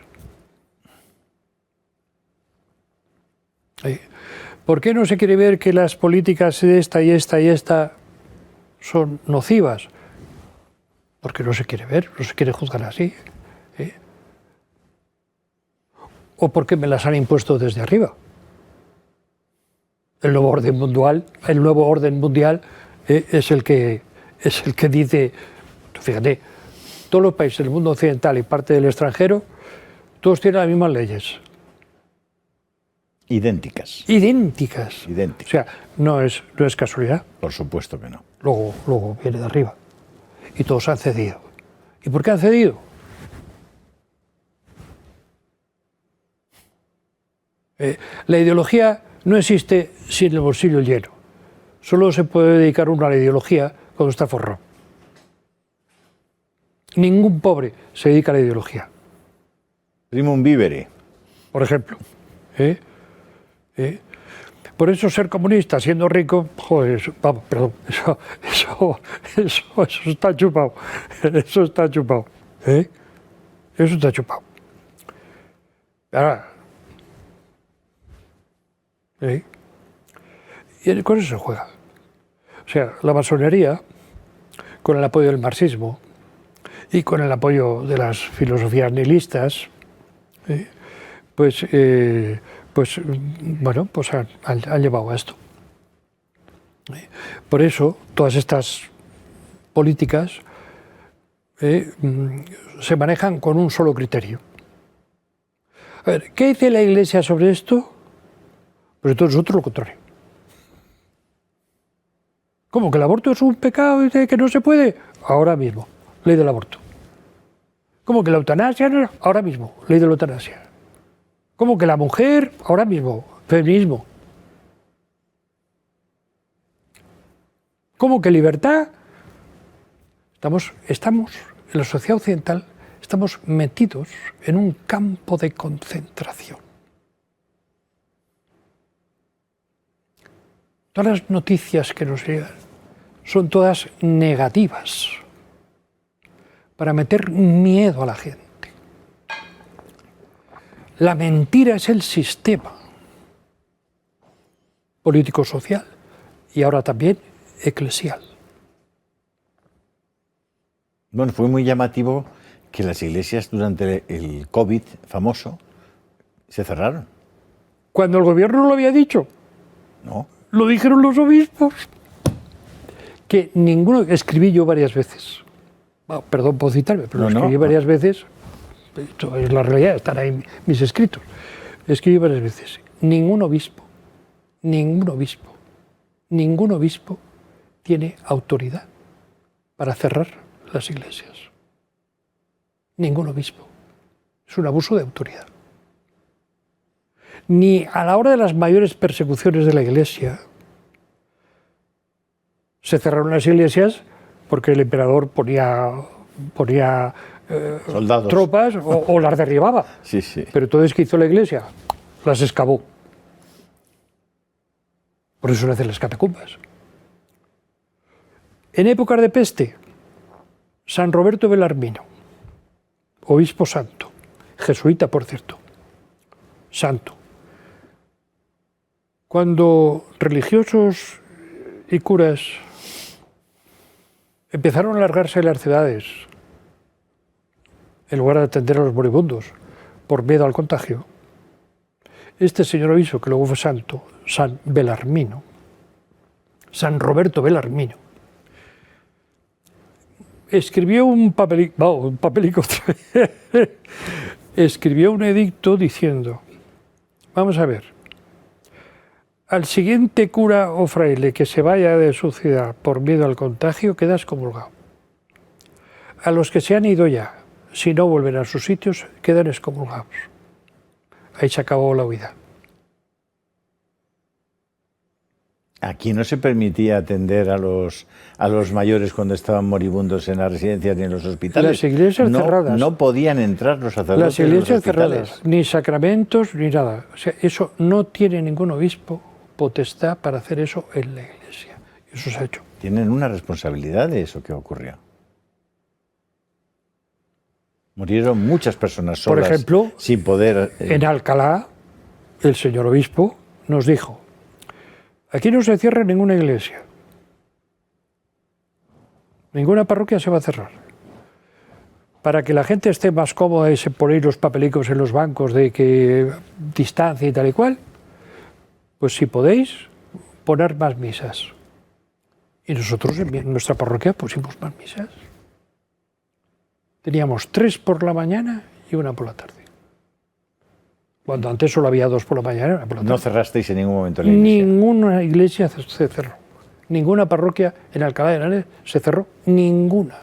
¿Por qué no se quiere ver que las políticas de esta y esta y esta son nocivas? Porque no se quiere ver, no se quiere juzgar así. o porque me las han impuesto desde arriba. El nuevo orden mundial es el que dice, fíjate, todos los países del mundo occidental y parte del extranjero, todos tienen las mismas leyes. Idénticas. Idénticas. Idénticas. O sea, no es casualidad. Por supuesto que no. Luego viene de arriba. Y todos han cedido. ¿Y por qué han cedido? La ideología no existe sin el bolsillo lleno. Solo se puede dedicar uno a la ideología cuando está forrado. Ningún pobre se dedica a la ideología. Primum vivere. Por ejemplo. Por eso ser comunista siendo rico, joder, eso está chupado. Eso está chupado. Eso está chupado. Ahora, y con eso se juega. O sea, la masonería, con el apoyo del marxismo y con el apoyo de las filosofías nihilistas, pues han llevado a esto. Por eso, todas estas políticas se manejan con un solo criterio. A ver, ¿qué dice la Iglesia sobre esto? Pues entonces nosotros lo contrario. ¿Cómo que el aborto es un pecado y que no se puede? Ahora mismo, ley del aborto. ¿Cómo que la eutanasia? No, ahora mismo, ley de la eutanasia. ¿Cómo que la mujer? Ahora mismo, feminismo. ¿Cómo que libertad? Estamos en la sociedad occidental, estamos metidos en un campo de concentración. Todas las noticias que nos llegan son todas negativas para meter miedo a la gente. La mentira es el sistema político-social y ahora también eclesial. Bueno, fue muy llamativo que las iglesias durante el COVID famoso se cerraron. Cuando el gobierno lo había dicho. No. Lo dijeron los obispos. Que ninguno, escribí yo varias veces. Bueno, perdón por citarme, pero escribí varias veces. Esto es la realidad, están ahí mis escritos. Escribí varias veces. Ningún obispo tiene autoridad para cerrar las iglesias. Ningún obispo. Es un abuso de autoridad. Ni a la hora de las mayores persecuciones de la Iglesia se cerraron las iglesias porque el emperador ponía soldados, tropas o las derribaba. Sí, sí. Pero entonces, ¿qué hizo la Iglesia? Las excavó. Por eso nacen las catacumbas. En épocas de peste, San Roberto Belarmino, obispo santo, jesuita por cierto, santo. Cuando religiosos y curas empezaron a largarse de las ciudades en lugar de atender a los moribundos por miedo al contagio, este señor obispo, que luego fue santo, San Belarmino, San Roberto Belarmino, escribió un papelico, escribió un edicto diciendo, vamos a ver, al siguiente cura o fraile que se vaya de su ciudad por miedo al contagio, queda excomulgado. A los que se han ido ya, si no vuelven a sus sitios, quedan excomulgados. Ahí se acabó la huida. Aquí no se permitía atender a los mayores cuando estaban moribundos en las residencias ni en los hospitales. Las iglesias cerradas. No podían entrar los sacerdotes. Las iglesias en los hospitales. cerradas, ni sacramentos, ni nada. O sea, eso no tiene ningún obispo potestad para hacer eso en la iglesia. Eso se ha hecho. Tienen una responsabilidad de eso que ocurrió. Murieron muchas personas solas, por ejemplo, sin poder... En Alcalá, el señor obispo nos dijo, aquí no se cierra ninguna iglesia. Ninguna parroquia se va a cerrar. para que la gente esté más cómoda y se ponéis los papelicos en los bancos de que distancia y tal y cual, pues si podéis, poner más misas. Y nosotros en nuestra parroquia pusimos más misas. Teníamos 3 por la mañana y 1 por la tarde. Cuando antes solo había 2 por la mañana y 1 por la tarde. No cerrasteis en ningún momento la iglesia. Ninguna iglesia se cerró. Ninguna parroquia en Alcalá de Henares se cerró. Ninguna.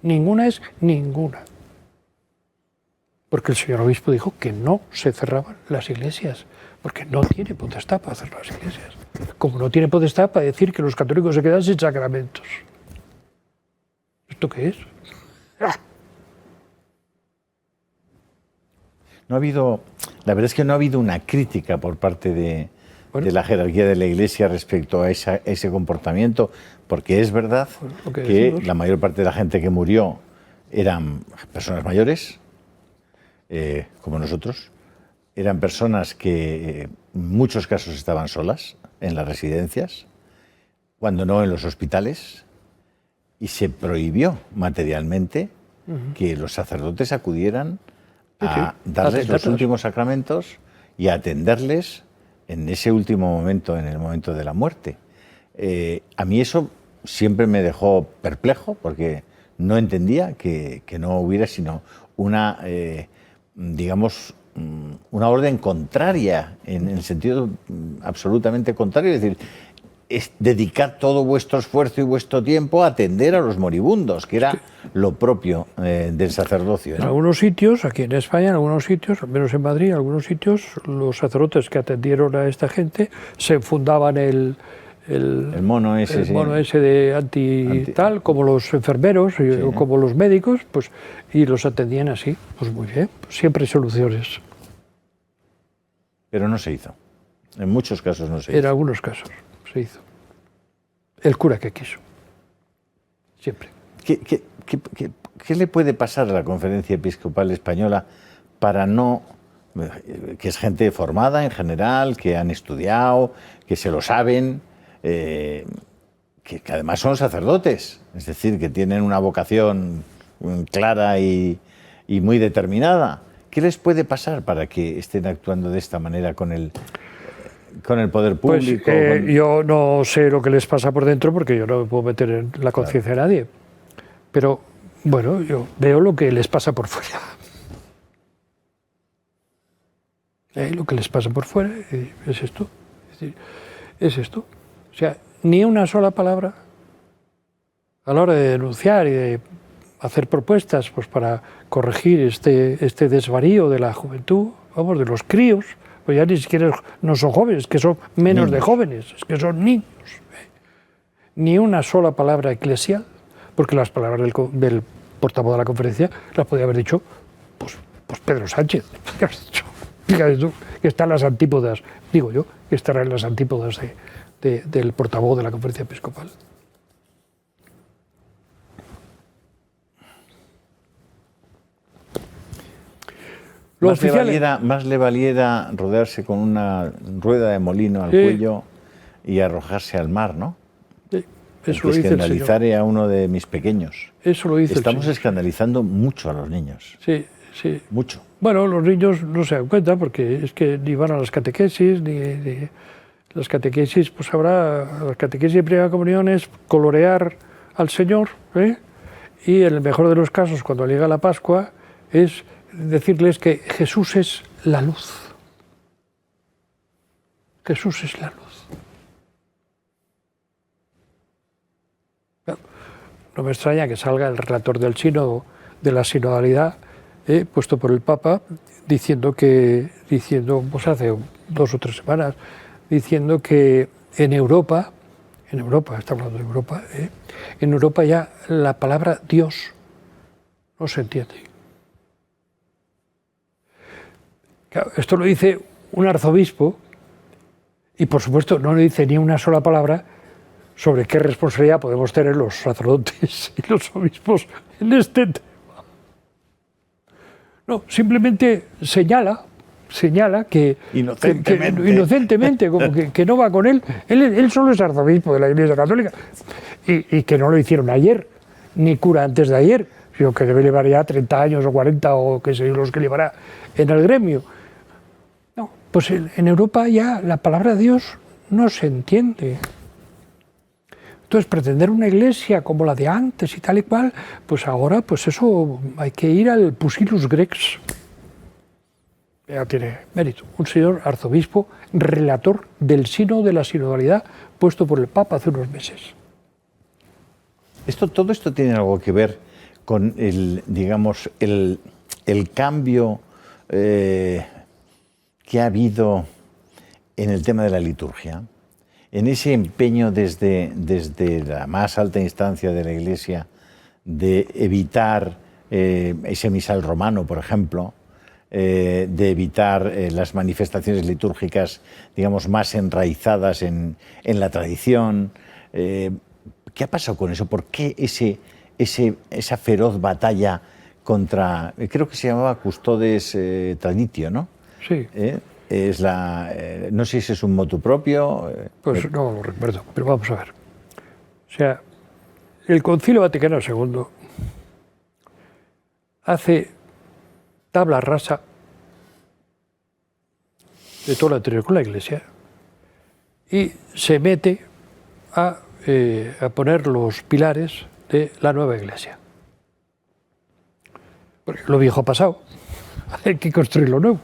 Ninguna es ninguna. Porque el señor obispo dijo que no se cerraban las iglesias. Porque no tiene potestad para cerrar las iglesias. Como no tiene potestad para decir que los católicos se quedan sin sacramentos. ¿Esto qué es? No ha habido, la verdad es que no ha habido una crítica por parte de la jerarquía de la Iglesia respecto a ese comportamiento, porque es verdad que la mayor parte de la gente que murió eran personas mayores, como nosotros, eran personas que en muchos casos estaban solas en las residencias, cuando no en los hospitales, y se prohibió materialmente que los sacerdotes acudieran a darles los últimos sacramentos y a atenderles en ese último momento, en el momento de la muerte. A mí eso siempre me dejó perplejo, porque no entendía que no hubiera sino una, digamos, una orden contraria, en el sentido absolutamente contrario, es decir, es dedicar todo vuestro esfuerzo y vuestro tiempo a atender a los moribundos, que era lo propio del sacerdocio. En algunos sitios, aquí en España, en algunos sitios, al menos en Madrid, en algunos sitios, los sacerdotes que atendieron a esta gente se fundaban el mono ese, mono ese de anti tal, como los enfermeros, o como los médicos, pues, y los atendían así. Pues muy bien, siempre hay soluciones. Pero no se hizo. En muchos casos no se hizo. En algunos casos se hizo. El cura que quiso. Siempre. ¿Qué le puede pasar a la Conferencia Episcopal Española para no... que es gente formada en general, que han estudiado, que se lo saben, que además son sacerdotes, es decir, que tienen una vocación clara y muy determinada? ¿Qué les puede pasar para que estén actuando de esta manera con el poder público? Pues, yo no sé lo que les pasa por dentro, porque yo no me puedo meter en la conciencia de nadie. Pero, bueno, yo veo lo que les pasa por fuera. Lo que les pasa por fuera es esto. Es decir, es esto. O sea, ni una sola palabra a la hora de denunciar y de hacer propuestas, pues, para corregir este desvarío de la juventud, vamos, de los críos. Pues ya ni siquiera no son jóvenes, que son menos niños. De jóvenes, es que son niños. Ni una sola palabra eclesial, porque las palabras del portavoz de la conferencia las podía haber dicho pues Pedro Sánchez. Fíjate tú, que están las antípodas, digo yo, que estarán en las antípodas del portavoz de la conferencia episcopal. Más le valiera rodearse con una rueda de molino al cuello y arrojarse al mar, ¿no? Sí, eso que lo dice escandalizaré a uno de mis pequeños. Eso lo dice Estamos escandalizando mucho a los niños. Sí, sí. Mucho. Bueno, los niños no se dan cuenta porque es que ni van a las catequesis, ni las catequesis, pues habrá, las catequesis de primera comunión es colorear al Señor, y en el mejor de los casos, cuando llega la Pascua, es decirles que Jesús es la luz. Jesús es la luz. No me extraña que salga el relator del sínodo, de la sinodalidad, puesto por el Papa, diciendo pues hace 2 o 3 semanas, diciendo que en Europa, está hablando de Europa, en Europa ya la palabra Dios no se entiende. Claro, esto lo dice un arzobispo y, por supuesto, no le dice ni una sola palabra sobre qué responsabilidad podemos tener los sacerdotes y los obispos en este tema. No, simplemente señala que inocentemente como que no va con él. Él solo es arzobispo de la Iglesia Católica y que no lo hicieron ayer, ni cura antes de ayer, sino que debe llevar ya 30 años o 40 o qué sé yo, los que llevará en el gremio. No, pues en Europa ya la palabra de Dios no se entiende. Entonces, pretender una iglesia como la de antes y tal y cual, pues ahora, pues eso, hay que ir al Pusillus Grex. Ya tiene mérito. Un señor arzobispo, relator del sínodo de la sinodalidad, puesto por el Papa hace unos meses. Todo esto tiene algo que ver con el cambio que ha habido en el tema de la liturgia, en ese empeño desde la más alta instancia de la Iglesia de evitar ese misal romano, por ejemplo, de evitar las manifestaciones litúrgicas, digamos, más enraizadas en la tradición. ¿Qué ha pasado con eso? ¿Por qué esa feroz batalla contra, creo que se llamaba Custodes Traditio, ¿no? Sí. No sé si es un motu propio. Pues no lo recuerdo, pero vamos a ver. O sea, el Concilio Vaticano II hace tabla rasa de todo lo anterior con la Iglesia y se mete a poner los pilares de la nueva Iglesia. Porque lo viejo ha pasado, hay que construir lo nuevo.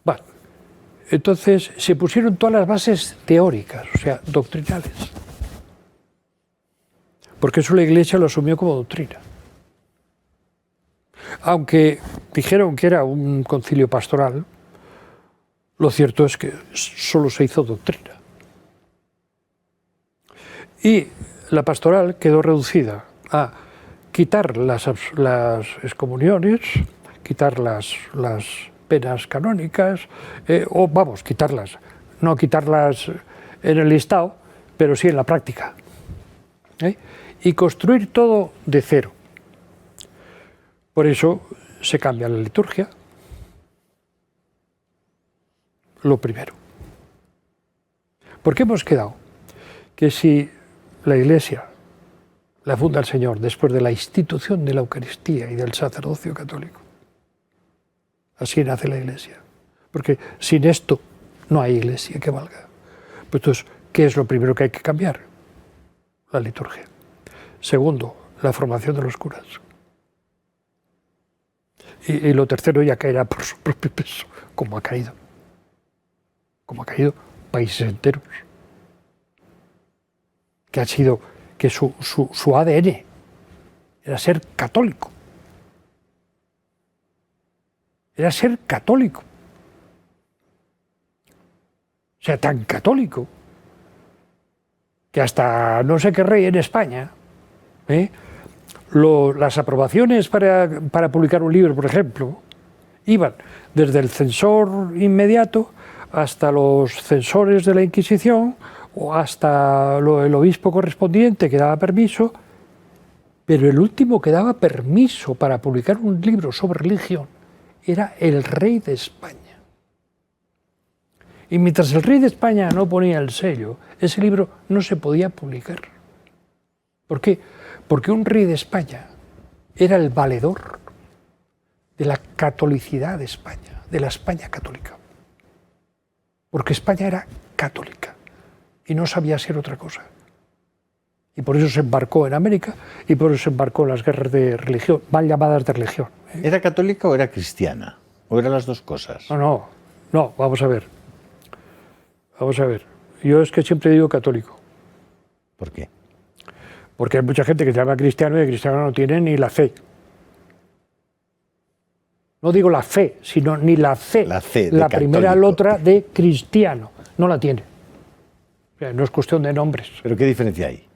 Vale. Entonces se pusieron todas las bases teóricas, o sea, doctrinales. Porque eso la Iglesia lo asumió como doctrina. Aunque dijeron que era un concilio pastoral, lo cierto es que solo se hizo doctrina. Y la pastoral quedó reducida a quitar las excomuniones, quitar las penas canónicas, quitarlas, no quitarlas en el listado, pero sí en la práctica. Y construir todo de cero. Por eso se cambia la liturgia, lo primero. Porque hemos quedado que si la Iglesia la funda el Señor después de la institución de la Eucaristía y del sacerdocio católico, así nace la Iglesia. Porque sin esto no hay Iglesia que valga. Pues entonces, ¿qué es lo primero que hay que cambiar? La liturgia. Segundo, la formación de los curas. Y lo tercero ya caerá por su propio peso, como ha caído. Como ha caído países enteros. Que ha sido, que su ADN era ser católico. Era ser católico. O sea, tan católico que hasta no sé qué rey en España, las aprobaciones para publicar un libro, por ejemplo, iban desde el censor inmediato hasta los censores de la Inquisición o hasta el obispo correspondiente que daba permiso, pero el último que daba permiso para publicar un libro sobre religión era el rey de España. Y mientras el rey de España no ponía el sello, ese libro no se podía publicar. ¿Por qué? Porque un rey de España era el valedor de la catolicidad de España, de la España católica. Porque España era católica y no sabía ser otra cosa. Y por eso se embarcó en América y por eso se embarcó en las guerras de religión, mal llamadas de religión. ¿Era católica o era cristiana? ¿O eran las dos cosas? No, vamos a ver. Vamos a ver. Yo es que siempre digo católico. ¿Por qué? Porque hay mucha gente que se llama cristiano y el cristiano no tiene ni la fe. No digo la fe, sino ni la fe. La fe la de primera católico. letra de cristiano. No la tiene. O sea, no es cuestión de nombres. ¿Pero qué diferencia hay?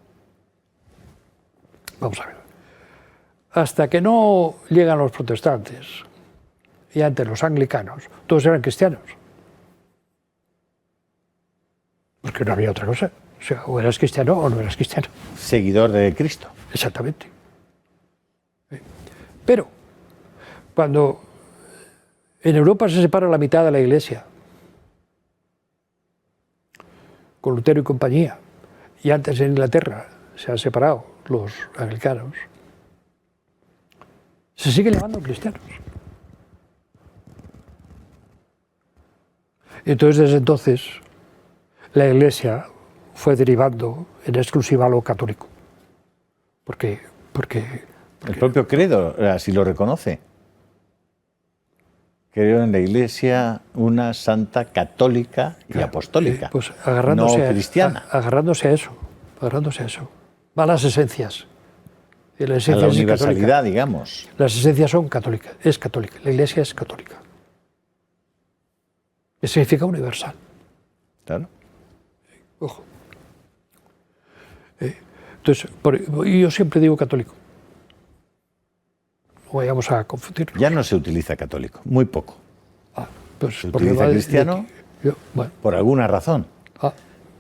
Vamos a ver. Hasta que no llegan los protestantes y antes los anglicanos, todos eran cristianos. Porque no había otra cosa. O sea, o eras cristiano o no eras cristiano. Seguidor de Cristo. Exactamente. Pero, cuando en Europa se separa la mitad de la Iglesia, con Lutero y compañía, y antes en Inglaterra se han separado los anglicanos, Se sigue llamando cristianos. Entonces, desde entonces, la Iglesia fue derivando en exclusiva a lo católico. Porque el propio credo así lo reconoce. Creo en la Iglesia una santa católica y apostólica, pues no cristiana. Agarrándose a eso. Va a las esencias. Y la a esencia la es universalidad, católica. digamos. Las esencias son católicas, es católica. La Iglesia es católica. Que significa universal. Claro. Ojo. Entonces, yo siempre digo católico. No vayamos a confundirnos. Ya no se utiliza católico, muy poco. Pues Se utiliza cristiano bueno. por alguna razón.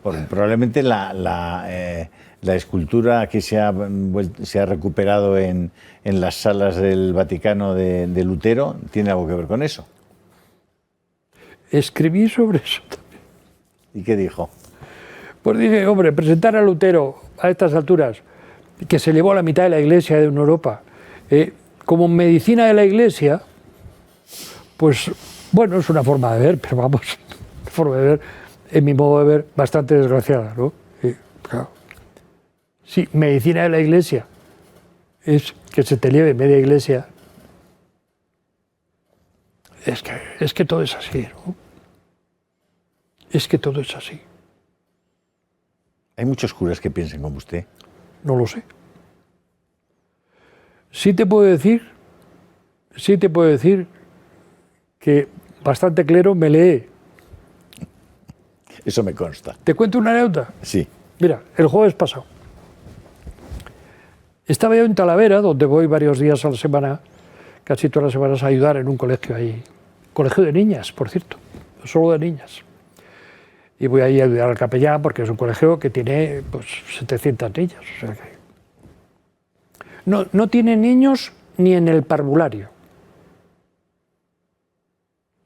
Probablemente la escultura que se ha recuperado en las salas del Vaticano de Lutero tiene algo que ver con eso. Escribí sobre eso también. ¿Y qué dijo? Pues dije, hombre, presentar a Lutero a estas alturas, que se llevó a la mitad de la Iglesia de Europa, como medicina de la Iglesia, pues bueno, es una forma de ver, pero vamos, una forma de ver, en mi modo de ver, bastante desgraciada, ¿no? Claro. Sí, medicina de la Iglesia es que se te lleve media Iglesia. Es que todo es así, ¿no? Es que todo es así. Hay muchos curas que piensen como usted. No lo sé. Sí te puedo decir que bastante clero me lee. Eso me consta. ¿Te cuento una anécdota? Sí. Mira, el jueves pasado estaba yo en Talavera, donde voy varios días a la semana, casi todas las semanas, a ayudar en un colegio ahí. Colegio de niñas, por cierto, solo de niñas. Y voy ahí a ayudar al capellán porque es un colegio que tiene pues, 700 niñas. O sea que no tiene niños ni en el parvulario.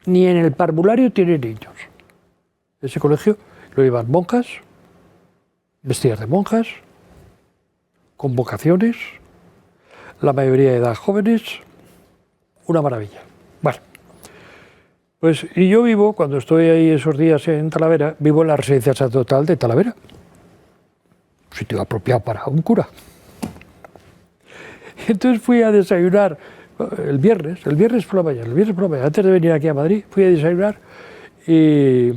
Ni en el parvulario tiene niños. Ese colegio lo llevan monjas, vestidas de monjas, con vocaciones, la mayoría de edad jóvenes, una maravilla. Bueno, pues y yo vivo, cuando estoy ahí esos días en Talavera, vivo en la residencia sacerdotal de Talavera, un sitio apropiado para un cura. Entonces fui a desayunar el viernes por la mañana, antes de venir aquí a Madrid, fui a desayunar y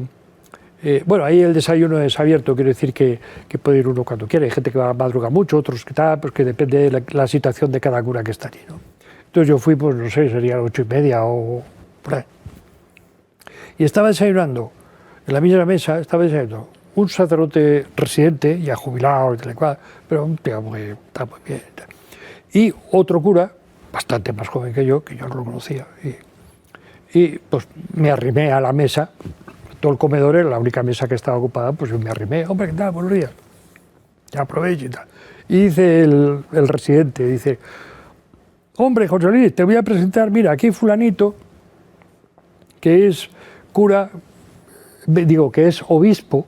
bueno, ahí el desayuno es abierto, quiero decir que puede ir uno cuando quiera. Hay gente que va a madrugar mucho, otros que tal, pues que depende de la situación de cada cura que está allí, ¿no? Entonces yo fui, pues no sé, sería a las 8:30 o por ahí. Y estaba desayunando, en la misma mesa, estaba desayunando un sacerdote residente, ya jubilado y tal y cual, pero un tío está muy bien. Y otro cura, bastante más joven que yo no lo conocía. Y pues me arrimé a la mesa. Todo el comedor era la única mesa que estaba ocupada, pues yo me arrimé. Hombre, ¿qué tal? Buenos días. Ya aprovecho y tal. Y dice el residente, dice, hombre, José Luis, te voy a presentar, mira, aquí fulanito, que es cura, que es obispo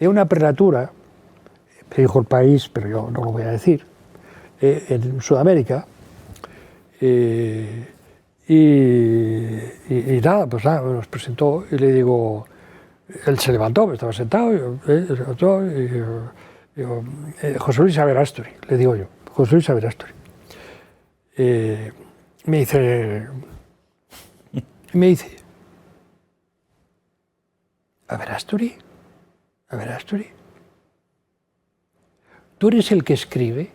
de una prelatura, me dijo el país, pero yo no lo voy a decir, en Sudamérica, y nada, pues nada, nos presentó y le digo, él se levantó, estaba sentado, se levantó y digo, José Luis Averasturi, le digo yo, José Luis Averasturi. Me dice, Averasturi, ¿tú eres el que escribe?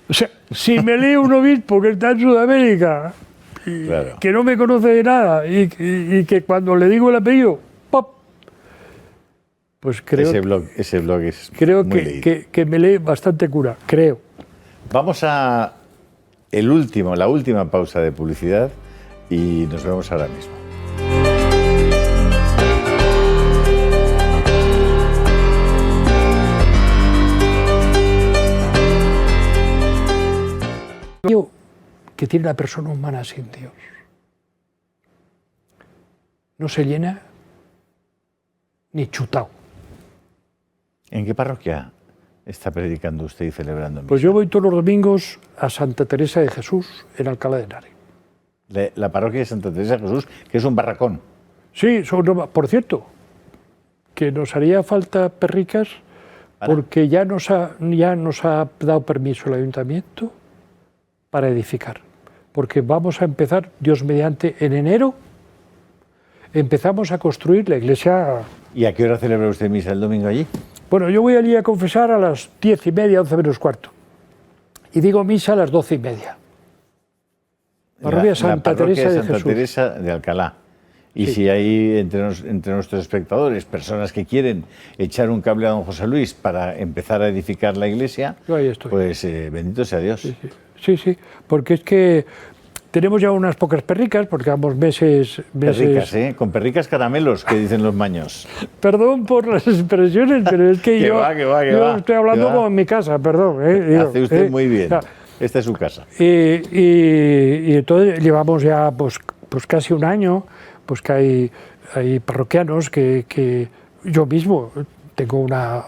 O sea, si me lee un obispo que está en Sudamérica, y claro, que no me conoce de nada, y que cuando le digo el apellido, ¡pop! Pues creo, ese blog es creo muy que me lee bastante cura, creo. Vamos a la última pausa de publicidad y nos vemos ahora mismo. Que tiene la persona humana sin Dios no se llena ni chutao. ¿En qué parroquia está predicando usted y celebrando misa? Pues yo voy todos los domingos a Santa Teresa de Jesús, en Alcalá de Henares. La parroquia de Santa Teresa de Jesús, que es un barracón. Sí, por cierto, que nos haría falta perricas porque ya nos ha dado permiso el ayuntamiento para edificar. Porque vamos a empezar, Dios mediante, en enero, empezamos a construir la iglesia. ¿Y a qué hora celebra usted misa el domingo allí? Bueno, yo voy allí a confesar a las 10:30, 11 menos cuarto. Y digo misa a las 12:30. Parroquia Santa Teresa de Santa Jesús. Teresa de Alcalá. Y Sí. si hay entre nuestros espectadores personas que quieren echar un cable a don José Luis para empezar a edificar la iglesia, Yo ahí estoy. pues bendito sea Dios. Sí, porque es que tenemos ya unas pocas perricas, porque vamos meses... Perricas, con perricas caramelos, que dicen los maños. Perdón por las expresiones, pero es que Que yo, va, que va, que yo va, estoy hablando que va. como en mi casa, perdón. Hace usted muy bien. Ya. Esta es su casa. Y entonces llevamos ya pues casi un año, pues que hay parroquianos que yo mismo tengo una,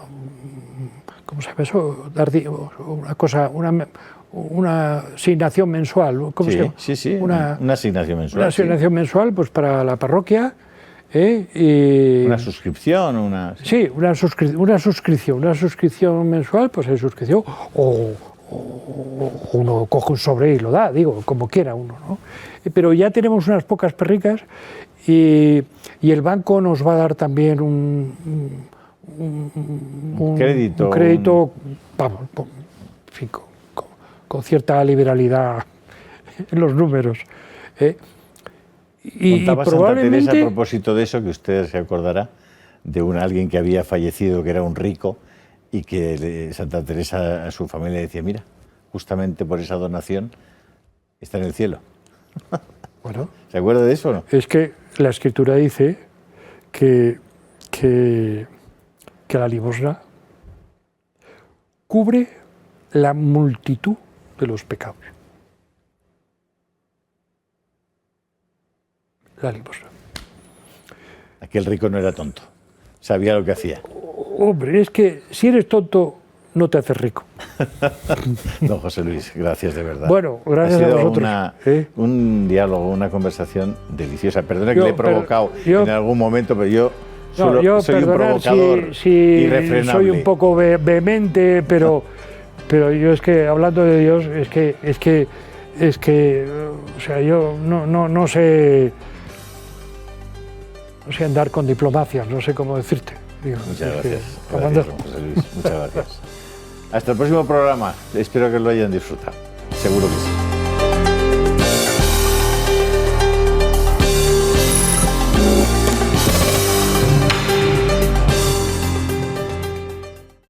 ¿cómo se llama eso? Una cosa, una asignación mensual, ¿cómo se llama? Sí, una asignación mensual. Una asignación mensual pues para la parroquia. Y una suscripción, Sí, una suscripción mensual, pues hay suscripción, o uno coge un sobre y lo da, digo, como quiera uno, ¿no? Pero ya tenemos unas pocas perricas y el banco nos va a dar también un crédito, vamos, en fin, con cierta liberalidad en los números. Y Contaba probablemente... Santa Teresa, a propósito de eso, que usted se acordará, de alguien que había fallecido, que era un rico, y que Santa Teresa a su familia decía, mira, justamente por esa donación está en el cielo. Bueno, ¿Se acuerda de eso o no? es que la Escritura dice que la limosna cubre la multitud de los pecados. La limosna. Aquel rico no era tonto, sabía lo que hacía. Hombre, es que si eres tonto, no te haces rico. Don José Luis, gracias de verdad. Bueno, gracias a vosotros. Un diálogo, una conversación deliciosa. Perdona que le he provocado en algún momento, pero yo soy un provocador irrefrenable. Soy un poco vehemente, pero yo es que, hablando de Dios, es que, o sea, yo no sé andar con diplomacias, no sé cómo decirte. Digo, muchas gracias. Gracias, don José Luis. Muchas gracias. Hasta el próximo programa. Espero que lo hayan disfrutado. Seguro que sí.